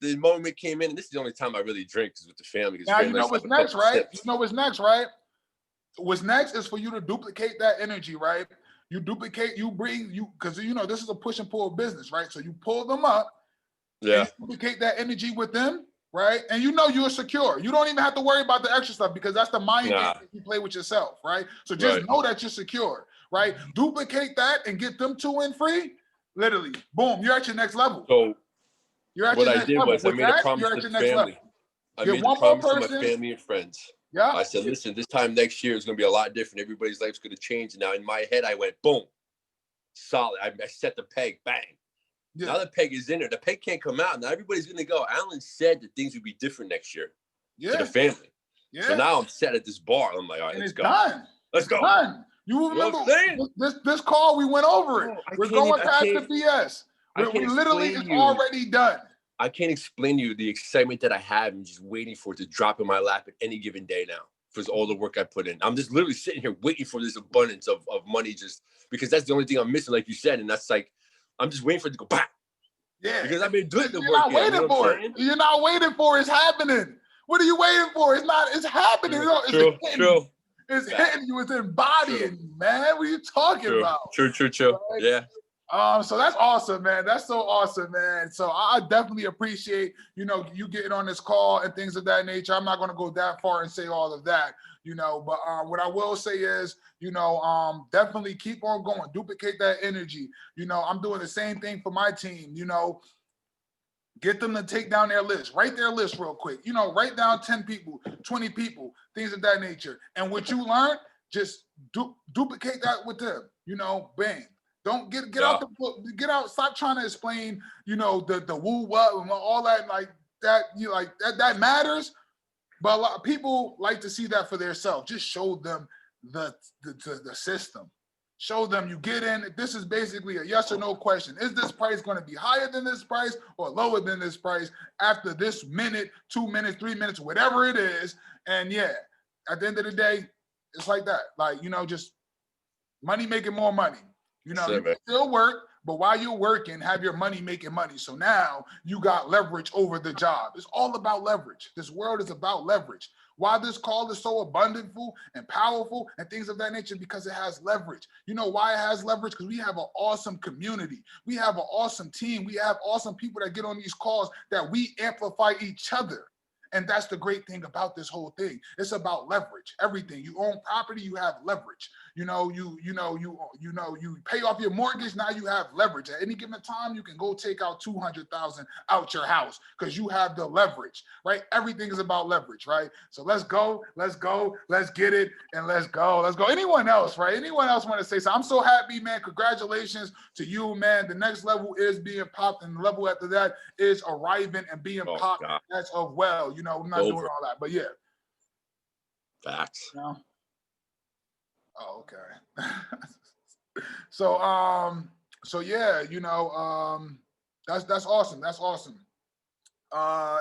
the moment came in, and this is the only time I really drink is with the family. Now you know what's next, right? What's next is for you to duplicate that energy, right? You duplicate, because this is a push and pull business, right? So you pull them up, you duplicate that energy with them, right? And you're secure. You don't even have to worry about the extra stuff because that's the mind game that you play with yourself, right? So just know that you're secure, right? Duplicate that and get them 2 in free. Literally, boom, you're at your next level. So what I did was I made a promise to the family. I made a promise to my family and friends. Yeah. I said, listen, this time next year is going to be a lot different. Everybody's life's going to change. Now, in my head, I went, boom, solid. I set the peg, bang. Yeah. Now the peg is in there. The peg can't come out. Now everybody's going to go, Alan said that things would be different next year to the family. Yeah. So now I'm set at this bar. I'm like, all right, let's go. Done. Let's go. Done. You remember this call, we went over it. We're going past the BS. We literally, it's already done. I can't explain to you the excitement that I have and just waiting for it to drop in my lap at any given day now. for all the work I put in. I'm just literally sitting here waiting for this abundance of money, just because that's the only thing I'm missing, like you said. And that's like, I'm just waiting for it to go back. Yeah. Because I've been doing the You're work. not waiting for it. You're not waiting for it. It's happening. What are you waiting for? It's happening. True. It's hitting you. It's embodying you, man. What are you talking about? True. Right? Yeah. So that's awesome, man. That's so awesome, man. So I definitely appreciate, you getting on this call and things of that nature. I'm not going to go that far and say all of that, but what I will say is, definitely keep on going, duplicate that energy. I'm doing the same thing for my team, get them to take down their list, write their list real quick, write down 10 people, 20 people, things of that nature. And what you learn, just duplicate that with them, bang. Don't get out the book, get out, stop trying to explain, the woo what and all that, like that, that matters. But a lot of people like to see that for themselves. Just show them the system. Show them you get in. This is basically a yes or no question. Is this price going to be higher than this price or lower than this price after this minute, 2 minutes, 3 minutes, whatever it is? And yeah, at the end of the day, it's like that. Like, just money making more money. You can still work, but while you're working, have your money making money. So now you got leverage over the job. It's all about leverage. This world is about leverage. Why this call is so abundantful and powerful and things of that nature, because it has leverage. You know why it has leverage? Because we have an awesome community. We have an awesome team. We have awesome people that get on these calls that we amplify each other. And that's the great thing about this whole thing. It's about leverage. Everything. You own property, you have leverage. You pay off your mortgage, now you have leverage. At any given time, you can go take out 200,000 out your house because you have the leverage, right? Everything is about leverage, right? So let's go, let's get it, and let's go. Anyone else, right? Anyone else want to say something? I'm so happy, man. Congratulations to you, man. The next level is being popped, and the level after that is arriving and being popped. God. That's of well, I'm not doing all that, but yeah. Facts. Oh, okay. So yeah, that's awesome. That's awesome.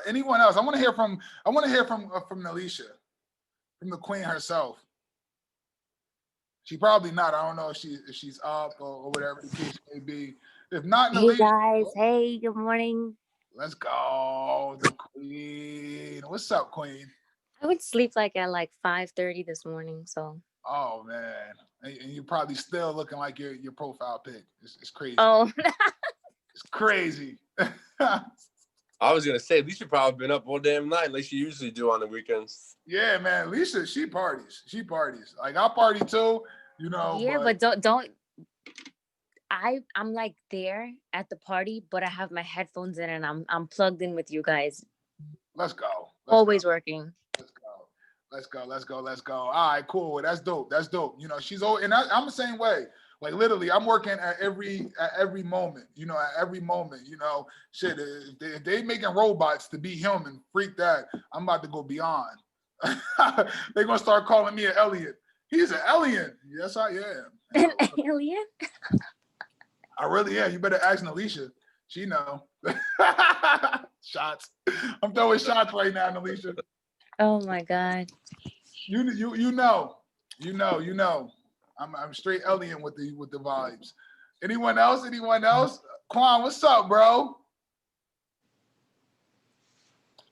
Anyone else? I want to hear from Nalisha, from the queen herself. She probably not. I don't know if she's up or whatever the case may be. If not, Nalisha. Hey guys. Hey, good morning. Let's go, the queen. What's up, queen? I went to sleep like at 5:30 this morning, so. Oh man, and you're probably still looking like your profile pic. It's crazy. Oh, it's crazy. I was gonna say, Lisa probably been up all damn night, like she usually do on the weekends. Yeah, man, Lisa, she parties. Like I party too, Yeah, but don't. I'm there at the party, but I have my headphones in and I'm plugged in with you guys. Let's go. Always working. Let's go. All right, cool. That's dope. She's old, and I'm the same way. Like literally, I'm working at every moment. At every moment. Shit. If they making robots to be human, freak that. I'm about to go beyond. They're gonna start calling me an alien. He's an alien. Yes, I am. An alien? I really am. You better ask Nalisha. She know. Shots. I'm throwing shots right now, Nalisha. Oh my God. You know. I'm straight alien with the vibes. Anyone else? Quan, what's up, bro?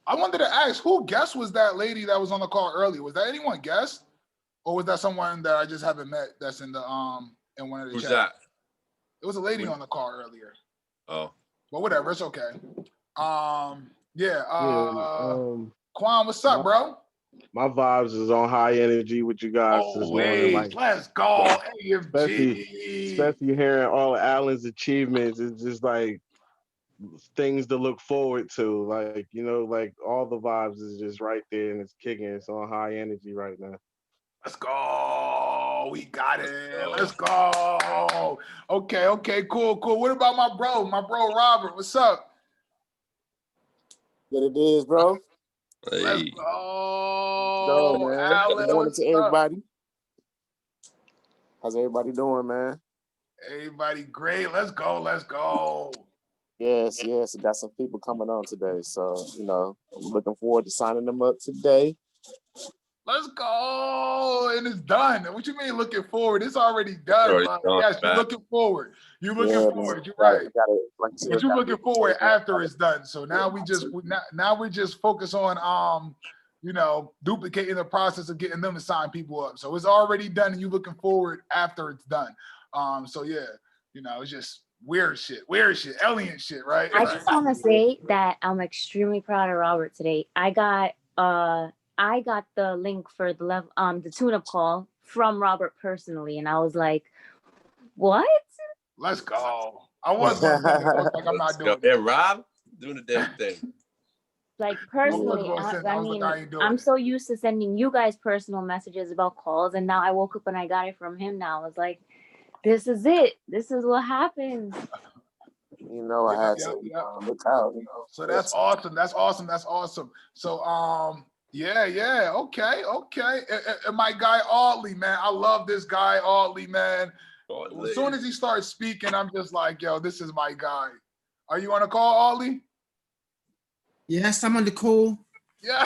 I wanted to ask, who guest was that lady that was on the call earlier? Was that anyone guest? Or was that someone that I just haven't met that's in the in one of the Who's chats? that? It was a lady on the call earlier. Oh. But whatever, it's okay. Quan, what's up, bro? My vibes is on high energy with you guys this morning. Let's go, AFG. Especially hearing all Alan's achievements. It's just like things to look forward to. Like all the vibes is just right there and it's kicking. It's on high energy right now. Let's go. We got it. Let's go. Okay, cool. What about my bro Robert? What's up? What it is, bro? Hey. Let's go. Man. Alan, Good morning to everybody. How's everybody doing, man? Everybody great. Let's go. Yes. I got some people coming on today. So, I'm looking forward to signing them up today. Let's go. And it's done. What you mean looking forward? It's already done. Already But done, yes, you're man. looking forward. You're looking Yeah, forward. man. You're right. Like you said, But you're gotta looking be forward safe, man. after it's done. So now we just focus on you know, duplicating the process of getting them to sign people up. So it's already done and you looking forward after it's done. So yeah, you know, it's just weird shit, alien shit, right? I just want to say that I'm extremely proud of Robert today. I got the link for the tune-up call from Robert personally, and I was like, what? Let's go. I was going to send it. I was like, I'm not doing Yeah, it. Rob doing the damn thing. Like I personally, was I like, I mean, ain't doing I'm it. so used to sending you guys personal messages about calls, and now I woke up and I got it from him. Now I was like, this is it. This is what happens. You know, I had to look out. You know, So that's awesome. That's awesome. That's awesome. So yeah. Okay. And my guy Audley, man. I love this guy, Audley, man. As soon as he starts speaking, I'm just like, yo, this is my guy. Are you on a call, Audley? Yes, I'm on the call. Yeah.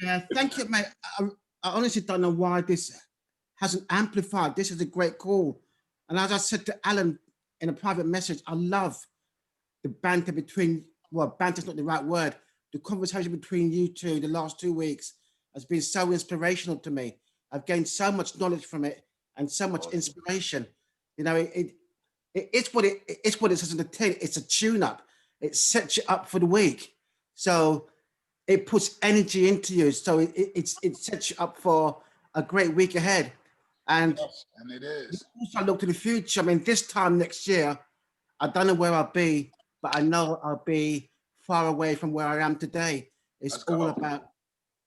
Yeah, thank you, mate. I honestly don't know why this hasn't amplified. This is a great call. And as I said to Alan in a private message, I love the banter between, well, banter's not the right word. The conversation between you two the last 2 weeks has been so inspirational to me. I've gained so much knowledge from it and so much inspiration. You know, it's what it says in the tin. It's a tune-up. It sets you up for the week. So it puts energy into you. So it sets you up for a great week ahead. And it is. Also look to the future. I mean, this time next year, I don't know where I'll be, but I know I'll be far away from where I am today. It's all about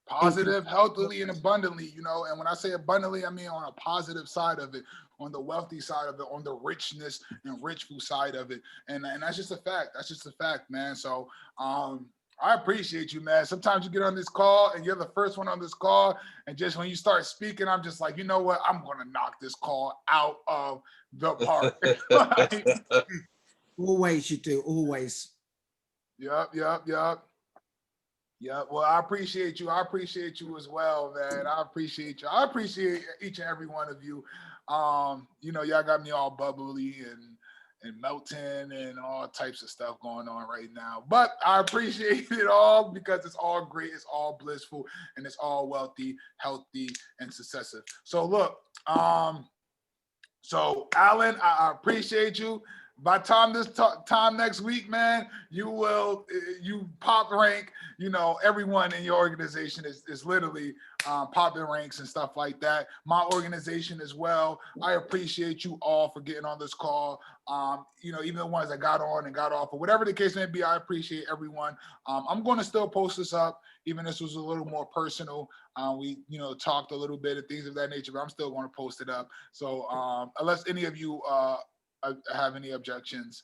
positive, healthily, and abundantly, you know. And when I say abundantly, I mean on a positive side of it, on the wealthy side of it, on the richness and richful side of it. And that's just a fact. That's just a fact, man. So I appreciate you, man. Sometimes you get on this call and you're the first one on this call. And just when you start speaking, I'm just like, you know what? I'm going to knock this call out of the park. Always you do, always. Yep. Yeah, well, I appreciate you. I appreciate you as well, man. I appreciate you. I appreciate each and every one of you. You know, y'all got me all bubbly and melting and all types of stuff going on right now. But I appreciate it all because it's all great, it's all blissful, and it's all wealthy, healthy, and successive. So look, so Alan, I appreciate you. By time time next week, man, you pop rank. You know, everyone in your organization is literally popping ranks and stuff like that. My organization as well. I appreciate you all for getting on this call. You know, even the ones that got on and got off, or whatever the case may be, I appreciate everyone. I'm going to still post this up, even this was a little more personal. We, you know, talked a little bit of things of that nature, but I'm still going to post it up. So unless any of you have any objections,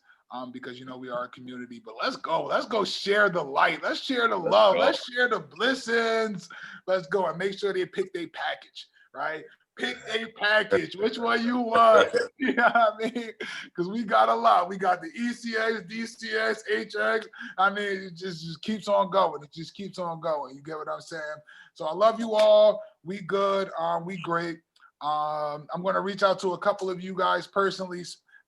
because you know we are a community. But let's go share the light, let's share the love, let's share the blessings. Let's go and make sure they pick their package, right? Pick a package, which one you want. You know what I mean? Because we got a lot. We got the ECX, DCX, HX. I mean, it just keeps on going. It just keeps on going. You get what I'm saying? So I love you all. We good. We great. I'm going to reach out to a couple of you guys personally.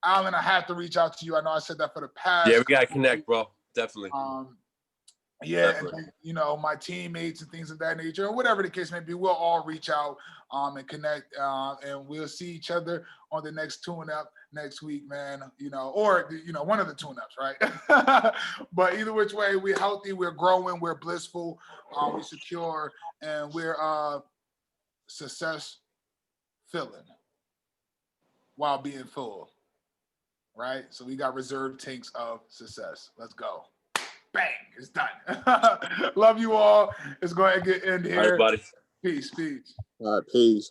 Alan, I have to reach out to you. I know I said that for the past. Yeah, we got to connect, bro. Definitely. Yeah, definitely. And, you know, my teammates and things of that nature, or whatever the case may be, we'll all reach out and connect, and we'll see each other on the next tune-up next week, man. You know, or you know, one of the tune-ups, right? But either which way, we're healthy, we're growing, we're blissful, we're secure, and we're success filling while being full. Right? So we got reserved tanks of success. Let's go. Bang, it's done. Love you all. It's going to get in here. All right, buddy. Peace. All right, peace.